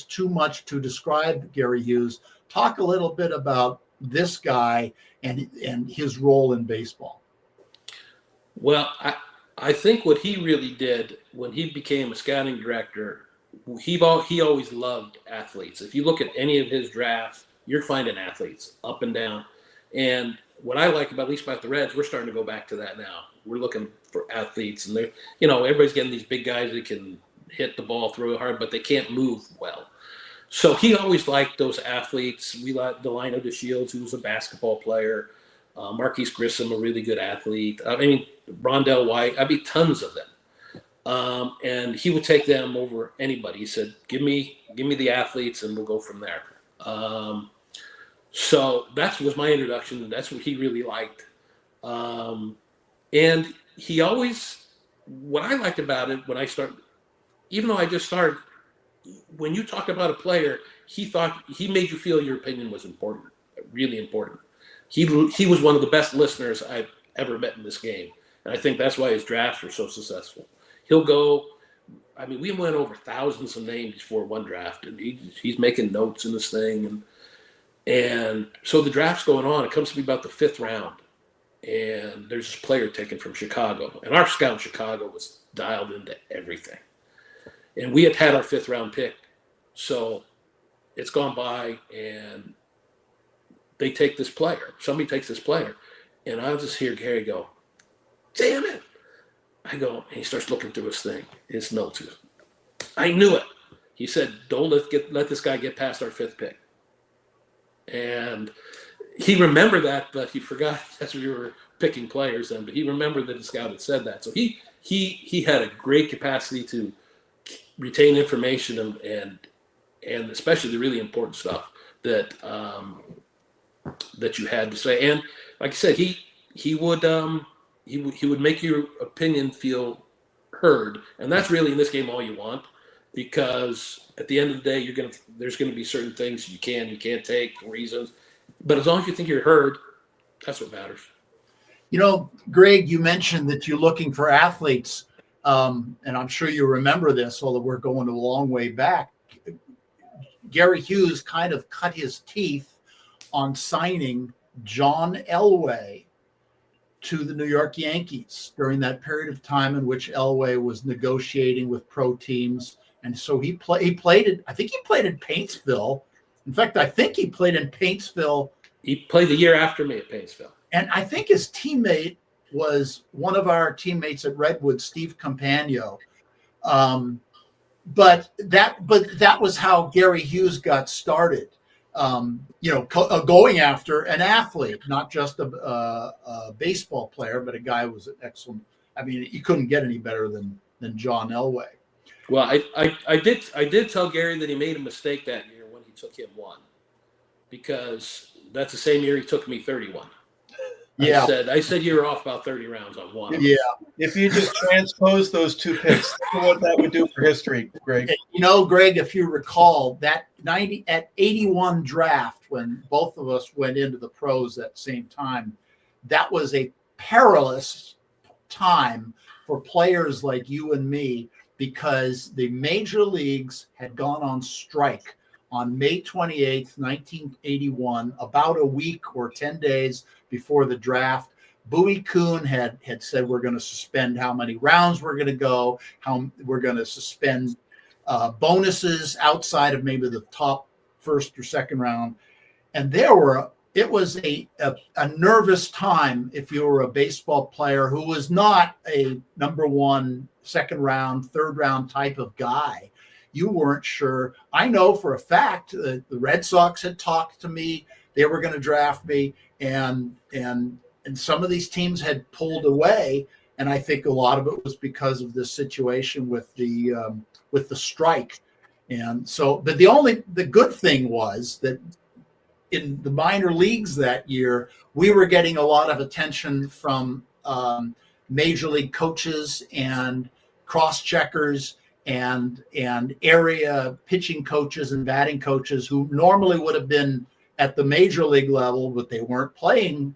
too much to describe Gary Hughes. Talk a little bit about this guy and his role in baseball. Well, I think what he really did when he became a scouting director, he always loved athletes. If you look at any of his drafts, you're finding athletes up and down. And what I like about, at least about the Reds, we're starting to go back to that now. We're looking for athletes, and they're, everybody's getting these big guys that can hit the ball, throw it hard, but they can't move well. So he always liked those athletes. We liked Delino DeShields, who was a basketball player, Marquise Grissom, a really good athlete. I mean, Rondell White. Tons of them. And he would take them over anybody. He said, "Give me the athletes, and we'll go from there." So that was my introduction. That's what he really liked. And he always, what I liked about it when I started, even though I just started, when you talked about a player, he made you feel your opinion was important, really important. He was one of the best listeners I've ever met in this game. And I think that's why his drafts were so successful. He'll go, we went over thousands of names before one draft, and he's making notes in this thing. And so the draft's going on. It comes to be about the fifth round. And there's this player taken from Chicago. And our scout in Chicago was dialed into everything. And we had our fifth round pick. So it's gone by, and they take this player. Somebody takes this player. And I'll just hear Gary go, "Damn it." I go, and he starts looking through his notes. I knew it. He said, "Don't let this guy get past our fifth pick." And he remembered that, but he forgot as we were picking players then. But he remembered that the scout had said that. So he had a great capacity to retain information and especially the really important stuff that you had to say. And like I said, he would make your opinion feel heard, and that's really in this game all you want, because at the end of the day, there's gonna be certain things you can't take for reasons, but as long as you think you're heard, that's what matters. Greg, you mentioned that you're looking for athletes, and I'm sure you remember this, although we're going a long way back. Gary Hughes kind of cut his teeth on signing John Elway to the New York Yankees during that period of time in which Elway was negotiating with pro teams. And so he played in Paintsville. In fact, I think he played in Paintsville. He played the year after me at Paintsville. And I think his teammate was one of our teammates at Redwood, Steve Campagno. But that was how Gary Hughes got started. Going after an athlete, not just a baseball player, but a guy who was an excellent. You couldn't get any better than John Elway. Well, I did tell Gary that he made a mistake that year when he took him one, because that's the same year he took me 31. Yeah, I said you were off about 30 rounds on one. Yeah, if you just transpose those two picks, think of what that would do for history, Greg. Greg, if you recall that 81 draft when both of us went into the pros at the same time, that was a perilous time for players like you and me, because the major leagues had gone on strike on May 28th, 1981, about a week or 10 days before the draft. Bowie Kuhn had said, we're going to suspend how many rounds we're going to go, how we're going to suspend bonuses outside of maybe the top first or second round. And it was a nervous time if you were a baseball player who was not a number one, second round, third round type of guy. You weren't sure. I know for a fact that the Red Sox had talked to me. They were going to draft me, and some of these teams had pulled away. And I think a lot of it was because of this situation with the strike. And so, but the good thing was that in the minor leagues that year, we were getting a lot of attention from major league coaches and cross-checkers and area pitching coaches and batting coaches who normally would have been at the major league level, but they weren't playing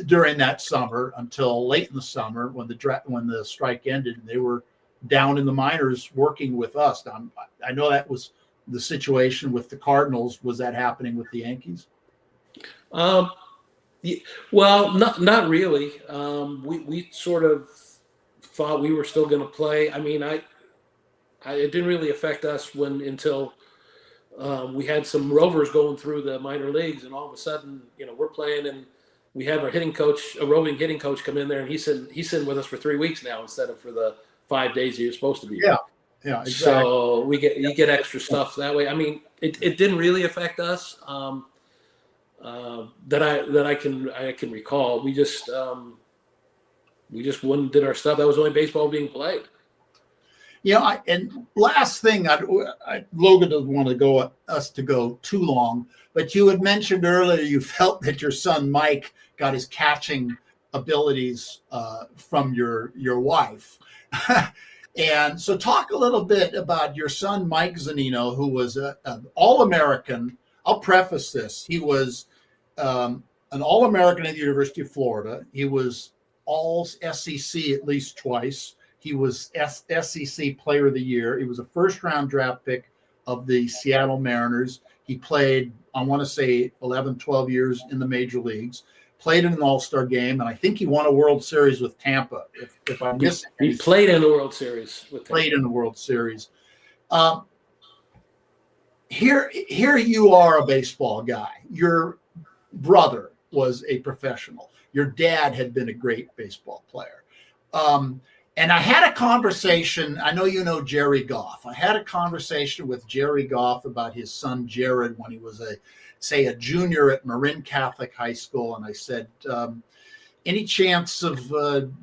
during that summer until late in the summer when the strike ended. They were down in the minors working with us. I know that was the situation with the Cardinals. Was that happening with the Yankees? Well, not really. We sort of thought we were still going to play. I mean, it didn't really affect us until we had some rovers going through the minor leagues, and all of a sudden, we're playing, and we have a roving hitting coach come in there, and he's sitting with us for 3 weeks now instead of for the 5 days he was supposed to be. Yeah, exactly. So you get extra stuff that way. I mean, it didn't really affect us that I can recall. We just went and did our stuff. That was only baseball being played. And last thing, Logan doesn't want us to go too long, but you had mentioned earlier you felt that your son Mike got his catching abilities from your wife. And so talk a little bit about your son Mike Zunino, who was an All-American. I'll preface this. He was an All-American at the University of Florida. He was all SEC at least twice. He was SEC Player of the Year. He was a first-round draft pick of the Seattle Mariners. He played, I want to say, 11, 12 years in the major leagues, played in an all-star game, and I think he won a World Series with Tampa. If I'm missing, he played in the World Series with Tampa. Played in the World Series. Here you are a baseball guy. Your brother was a professional. Your dad had been a great baseball player. And I had a conversation. I know you know Jerry Goff. I had a conversation with Jerry Goff about his son Jared when he was a junior at Marin Catholic High School. And I said, any chance of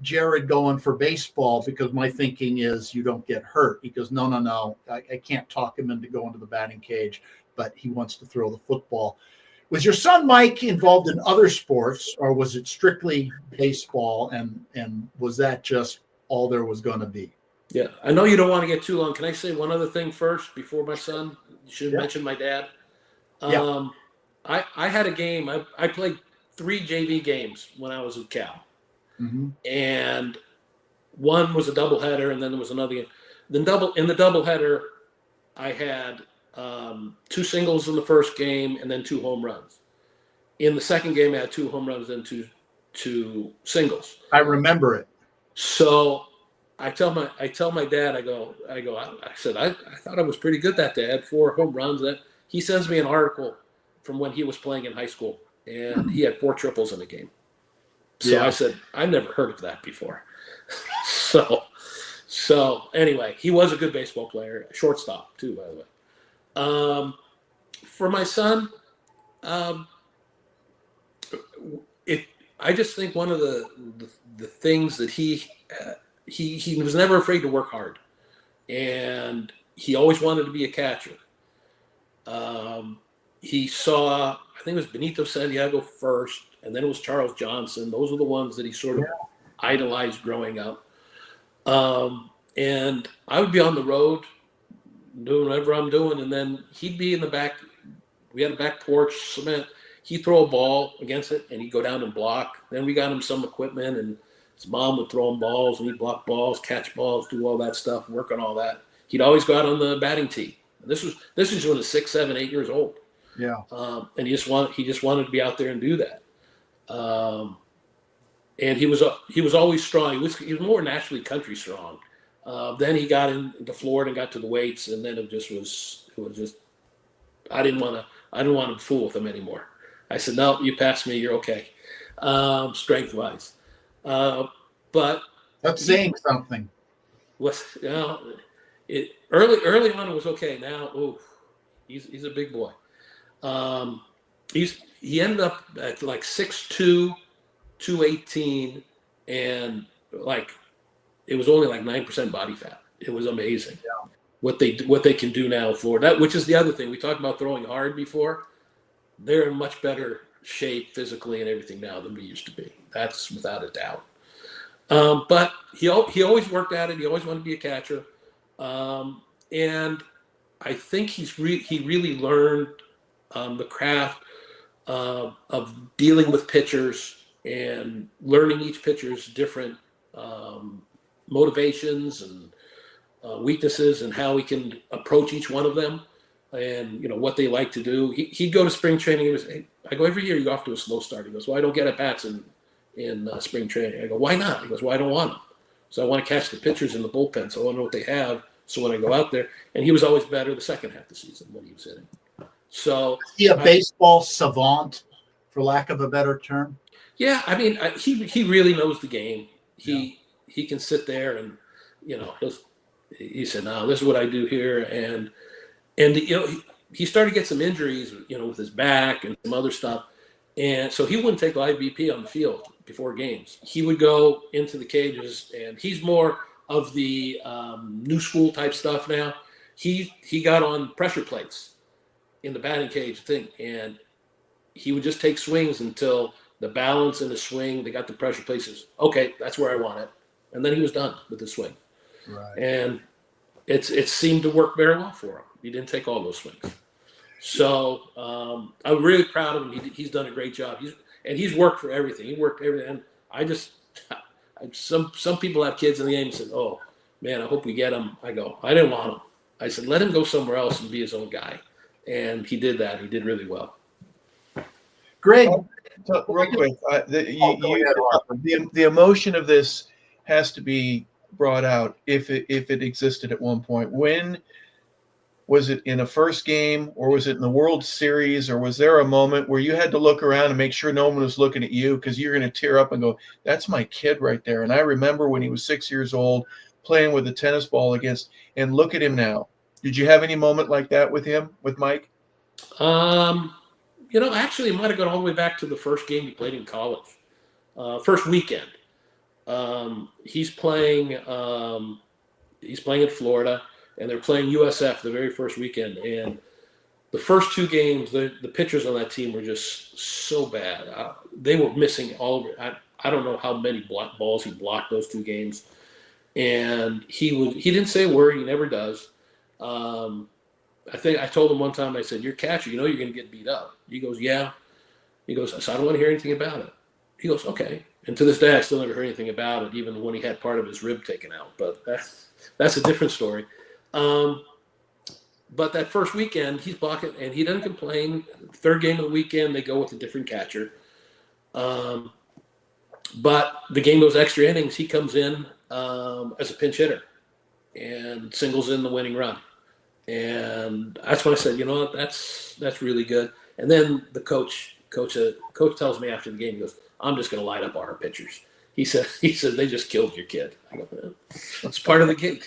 Jared going for baseball? Because my thinking is you don't get hurt. He goes, no. I can't talk him into going to the batting cage, but he wants to throw the football. Was your son Mike involved in other sports, or was it strictly baseball? And was that just all there was going to be? Yeah, I know you don't want to get too long. Can I say one other thing first before my son? You should mention my dad. I had a game. I played 3 JV games when I was at Cal. Mm-hmm. And one was a doubleheader, and then there was another game. In the doubleheader, I had 2 singles in the first game and then 2 home runs. In the second game, I had 2 home runs and two singles. I remember it. So I tell my dad, I said, I thought I was pretty good that day. I had 4 home runs. He sends me an article from when he was playing in high school, and he had 4 triples in a game. So I said, I've never heard of that before. So anyway, he was a good baseball player, shortstop too, by the way. For my son, I just think one of the things that he was never afraid to work hard, and he always wanted to be a catcher. He saw, I think it was Benito Santiago first, and then it was Charles Johnson. Those were the ones that he sort of idolized growing up. And I would be on the road doing whatever I'm doing, and then he'd be in the back. We had a back porch, cement. He'd throw a ball against it, and he'd go down and block. Then we got him some equipment, and his mom would throw him balls, and he'd block balls, catch balls, do all that stuff, work on all that. He'd always go out on the batting tee. This was when he was 6, 7, 8 years old. Yeah. And he just wanted to be out there and do that. And he was always strong. He was more naturally country strong. Then he got into Florida and got to the weights, and then it was just I didn't want to fool with him anymore. I said, no, you passed me, you're okay, strength wise. But That's saying something. Early on it was okay. Now, he's a big boy. He ended up at like 6'2", 218, and like it was only like 9% body fat. It was amazing. Yeah. What they can do now for that, which is the other thing we talked about throwing hard before. They're in much better shape physically and everything now than we used to be. That's without a doubt. But he always worked at it. He always wanted to be a catcher, and I think he really learned the craft of dealing with pitchers and learning each pitcher's different motivations and weaknesses and how he can approach each one of them, and what they like to do. He'd go to spring training. I go, every year you go off to a slow start. He goes, well, I don't get at bats in spring training. I go, why not? He goes, well, I don't want them. So I want to catch the pitchers in the bullpen, so I want to know what they have. So when I go out there, and he was always better the second half of the season when he was hitting. So is he a baseball savant, for lack of a better term? Yeah, I mean, he really knows the game. He can sit there and he said, no, this is what I do here, and he started to get some injuries, with his back and some other stuff, and so he wouldn't take live BP on the field before games. He would go into the cages, and he's more of the new school type stuff now. He got on pressure plates in the batting cage thing, and he would just take swings until the balance in the swing, they got the pressure places. Okay, that's where I want it, and then he was done with the swing. Right. And it seemed to work very well for him. He didn't take all those swings. So I'm really proud of him. He's done a great job. He's worked for everything. He worked everything. And some people have kids in the game and said, oh, man, I hope we get him. I go, I didn't want him. I said, let him go somewhere else and be his own guy. And he did that. He did really well. Greg, real quick, the emotion of this has to be brought out if it existed at one point. When was it, in a first game, or was it in the World Series, or was there a moment where you had to look around and make sure no one was looking at you, because you're going to tear up and go, that's my kid right there? And I remember when he was 6 years old playing with a tennis ball against, and look at him now. Did you have any moment like that with Mike? Actually, it might have gone all the way back to the first game he played in college, first weekend. He's playing in Florida, and they're playing USF the very first weekend. And the first two games, the pitchers on that team were just so bad. They were missing all. I don't know how many balls he blocked those two games. And he didn't say a word. He never does. I think I told him one time, I said, "You're catcher, you're going to get beat up." He goes, "Yeah." He goes, "So I don't want to hear anything about it." He goes, "Okay." And to this day, I still never heard anything about it, even when he had part of his rib taken out. But that's a different story. But that first weekend, he's blocking, and he doesn't complain. Third game of the weekend, they go with a different catcher. But the game goes extra innings. He comes in as a pinch hitter and singles in the winning run. And that's when I said, that's really good. And then the coach tells me after the game, he goes, "I'm just going to light up our pitchers." He said, "They just killed your kid." I go, "It's part of the gig."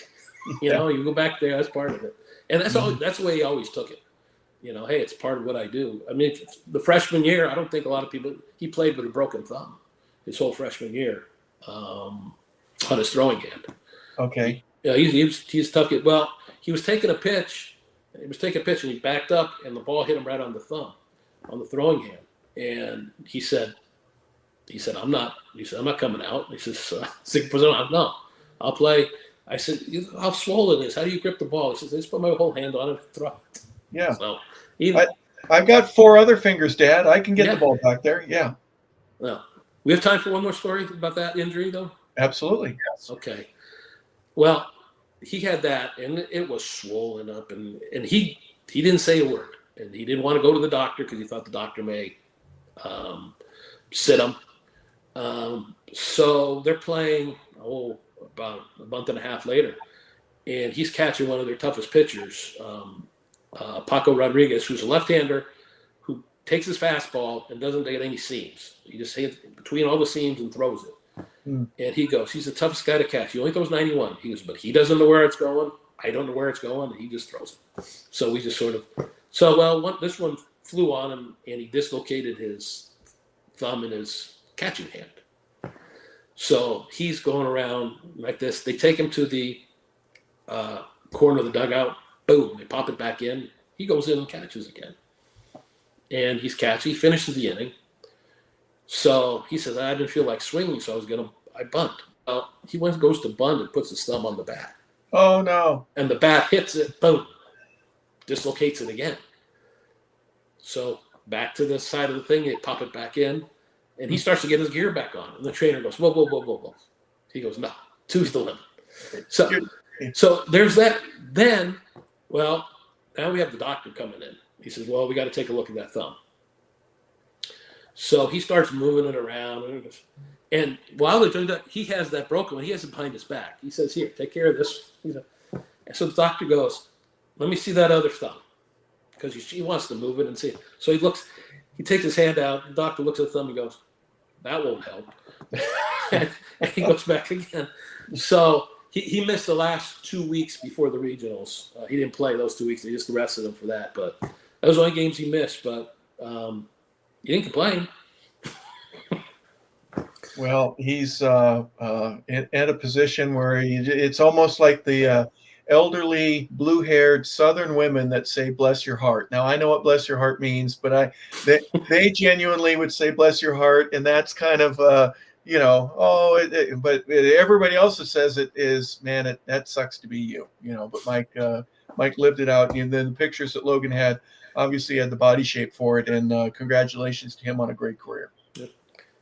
You go back there, that's part of it. And that's the way he always took it. Hey, it's part of what I do. I mean, the freshman year, I don't think a lot of people, he played with a broken thumb his whole freshman year on his throwing hand. Okay. Yeah, he's tough. Well, he was taking a pitch. And he backed up, and the ball hit him right on the thumb, on the throwing hand. And he said, I'm not coming out. He says, "No, I'll play." I said, "How swollen it is? How do you grip the ball?" He says, "I just put my whole hand on it and throw it." Yeah. So I've got 4 other fingers, Dad. I can get the ball back there. Yeah. Well, we have time for one more story about that injury, though? Absolutely. Yes. Okay. Well, he had that, and it was swollen up, and he didn't say a word, and he didn't want to go to the doctor because he thought the doctor may sit him. So they're playing, about a month and a half later. and he's catching one of their toughest pitchers, Paco Rodriguez, who's a left-hander who takes his fastball and doesn't get any seams. He just hits between all the seams and throws it. And he goes, he's the toughest guy to catch. He only throws 91. He goes, but he doesn't know where it's going. I don't know where it's going. He just throws it. So we just sort of this one flew on him, and he dislocated his thumb in his catching hand. So he's going around like this. They take him to the corner of the dugout. Boom, they pop it back in. He goes in and catches again. And he's catching. He finishes the inning. So he says, I didn't feel like swinging, so I bunt. He goes to bunt and puts his thumb on the bat. Oh, no. And the bat hits it, boom, dislocates it again. So back to the side of the thing, they pop it back in, and he starts to get his gear back on. And the trainer goes, whoa, whoa, whoa, whoa, whoa. He goes, no, 2's the limit. So there's that. Then, well, now we have the doctor coming in. He says, well, we got to take a look at that thumb. So he starts moving it around. And while they're doing that, he has that broken one. He has it behind his back. He says, here, take care of this. And so the doctor goes, let me see that other thumb. Because he wants to move it and see it. So he takes his hand out. The doctor looks at the thumb and goes, that won't help. and he goes back again. So he missed the last 2 weeks before the regionals. He didn't play those 2 weeks. They just arrested him for that. But that was the only games he missed. But he didn't complain. Well, he's at a position where it's almost like the elderly, blue-haired Southern women that say "bless your heart." Now, I know what "bless your heart" means, but they genuinely would say "bless your heart," and that's kind of but everybody else that says it is, man, that sucks to be you, But Mike lived it out, and then the pictures that Logan had obviously had the body shape for it, and congratulations to him on a great career.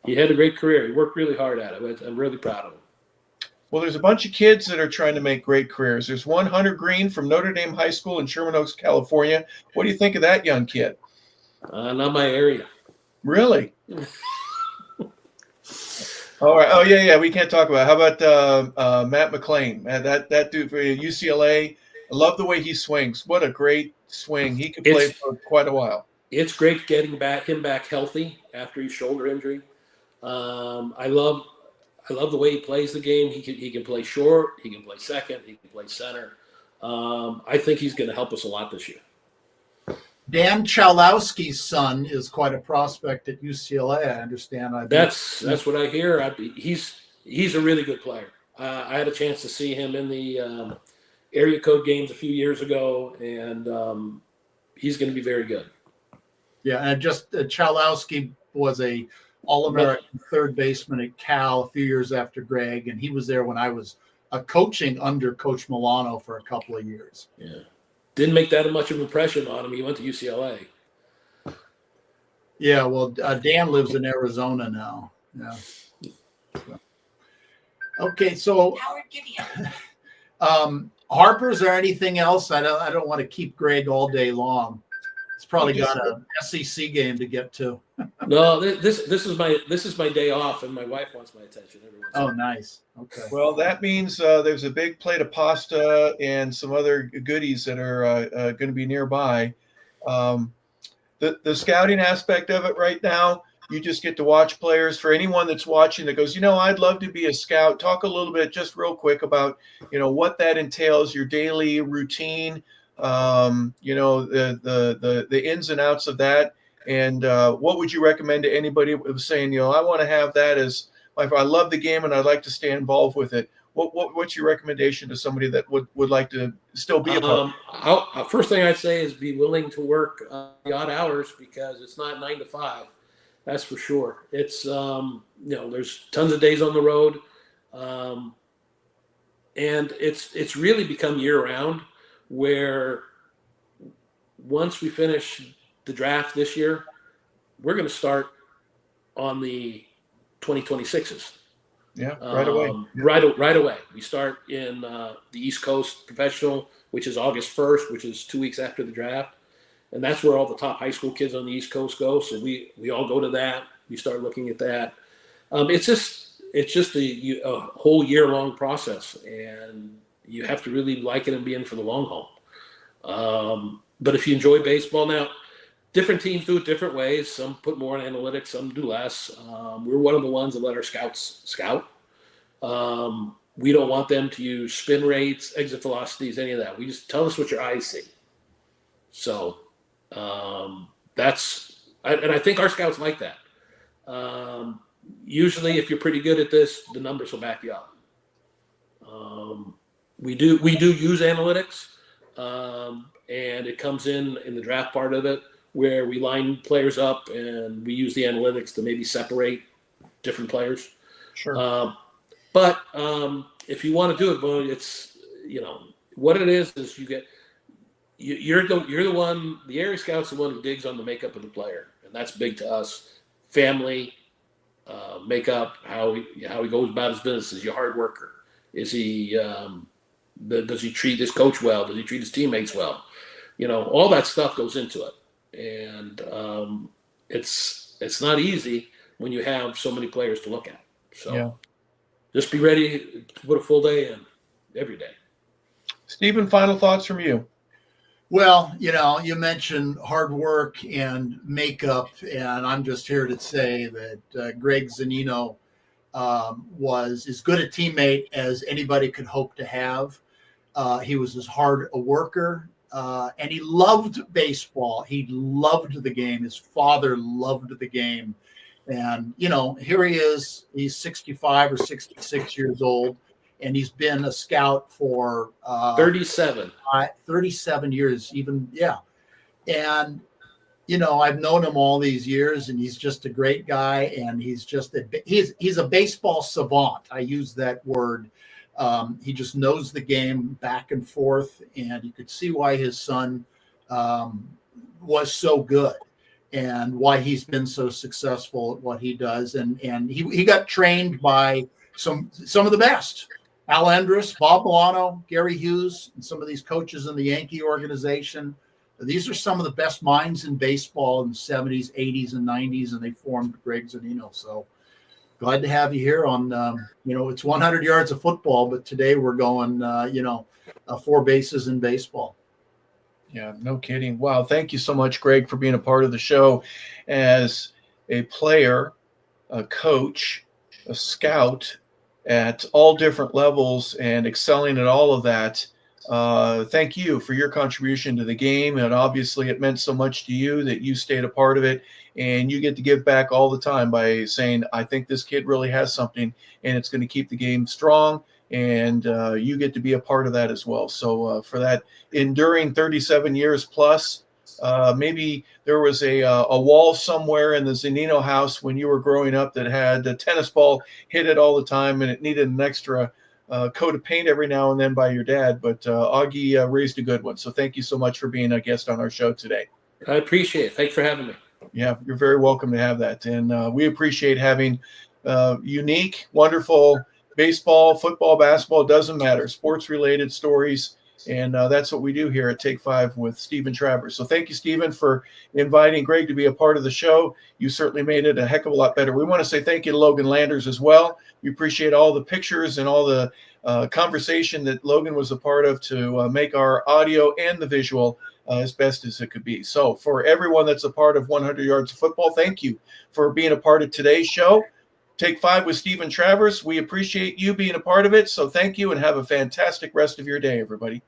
He had a great career. He worked really hard at it. I'm really proud of him. Well, there's a bunch of kids that are trying to make great careers. There's one, Hunter Green from Notre Dame High School in Sherman Oaks, California. What do you think of that young kid? Not my area. Really? All right. Oh, yeah. We can't talk about it. How about Matt McClain? That dude for UCLA. I love the way he swings. What a great swing. He could play for quite a while. It's great getting him back healthy after his shoulder injury. I love the way he plays the game. He can play short. He can play second. He can play center. I think he's going to help us a lot this year. Dan Chalowski's son is quite a prospect at UCLA. I understand. That's what I hear. He's a really good player. I had a chance to see him in the area code games a few years ago, and he's going to be very good. Yeah, and just Chalowski was a All-American third baseman at Cal a few years after Greg, and he was there when I was coaching under Coach Milano for a couple of years. Yeah, didn't make that much of an impression on him. He went to UCLA. Yeah, well, Dan lives in Arizona now. Yeah. Okay, so Harper, is there anything else? I don't want to keep Greg all day long. He's probably got an SEC game to get to. No, this is my day off, and my wife wants my attention every once in a while. Nice. Okay. Well, that means there's a big plate of pasta and some other goodies that are going to be nearby. The scouting aspect of it right now, you just get to watch players. For anyone that's watching that goes, I'd love to be a scout. Talk a little bit, just real quick, about what that entails, your daily routine. The ins and outs of that, and what would you recommend to anybody who was saying, I want to have that as I love the game and I'd like to stay involved with it. What's your recommendation to somebody that would like to still be a part? First thing I'd say is be willing to work the odd hours, because it's not 9 to 5. That's for sure. It's there's tons of days on the road, and it's really become year round. Where once we finish the draft this year, we're going to start on the 2026s. Yeah, right away. Right away. We start in the East Coast Professional, which is August 1st, which is 2 weeks after the draft. And that's where all the top high school kids on the East Coast go. So we all go to that. We start looking at that. It's just a whole year-long process. And, You have to really like it and be in for the long haul. But if you enjoy baseball now, different teams do it different ways. Some put more on analytics, some do less. We're one of the ones that let our scouts scout. We don't want them to use spin rates, exit velocities, any of that. We just tell us what your eyes see. So and I think our scouts like that. Usually, if you're pretty good at this, the numbers will back you up. We do use analytics, and it comes in the draft part of it, where we line players up and we use the analytics to maybe separate different players. Sure. But if you want to do it, well, it's, what it is you're the one, the area scout's the one who digs on the makeup of the player, and that's big to us. Family, makeup, how he goes about his business. Is he a hard worker? Is he does he treat his coach well? Does he treat his teammates well? All that stuff goes into it, and it's not easy when you have so many players to look at. So just be ready to put a full day in every day. Steven, final thoughts from you. Well, you mentioned hard work and makeup, and I'm just here to say that Greg Zunino was as good a teammate as anybody could hope to have. He was as hard a worker, and he loved baseball. He loved the game. His father loved the game. And, here he is. He's 65 or 66 years old, and he's been a scout for 37 years, And, I've known him all these years, and he's just a great guy. And he's just he's a baseball savant. I use that word. He just knows the game back and forth, and you could see why his son was so good and why he's been so successful at what he does. And he got trained by some of the best. Al Andrus, Bob Milano, Gary Hughes, and some of these coaches in the Yankee organization. These are some of the best minds in baseball in the 70s, 80s, and 90s, and they formed Greg Zunino. So glad to have you here on, it's 100 yards of football, but today we're going, 4 bases in baseball. Yeah, no kidding. Wow. Thank you so much, Greg, for being a part of the show as a player, a coach, a scout at all different levels and excelling at all of that. Thank you for your contribution to the game. And obviously it meant so much to you that you stayed a part of it, and you get to give back all the time by saying, I think this kid really has something and it's going to keep the game strong. And you get to be a part of that as well. So for that enduring 37 years plus, maybe there was a wall somewhere in the Zunino house when you were growing up that had a tennis ball hit it all the time, and it needed an extra coat of paint every now and then by your dad. But Augie raised a good one. So thank you so much for being a guest on our show today. I appreciate it. Thanks for having me. Yeah, you're very welcome to have that. And we appreciate having unique, wonderful baseball, football, basketball, doesn't matter, sports-related stories. And that's what we do here at Take 5 with Steven Travers. So thank you, Steven, for inviting Greg to be a part of the show. You certainly made it a heck of a lot better. We want to say thank you to Logan Landers as well. We appreciate all the pictures and all the conversation that Logan was a part of to make our audio and the visual as best as it could be. So for everyone that's a part of 100 Yards of Football, thank you for being a part of today's show. Take 5 with Steven Travers. We appreciate you being a part of it. So thank you and have a fantastic rest of your day, everybody.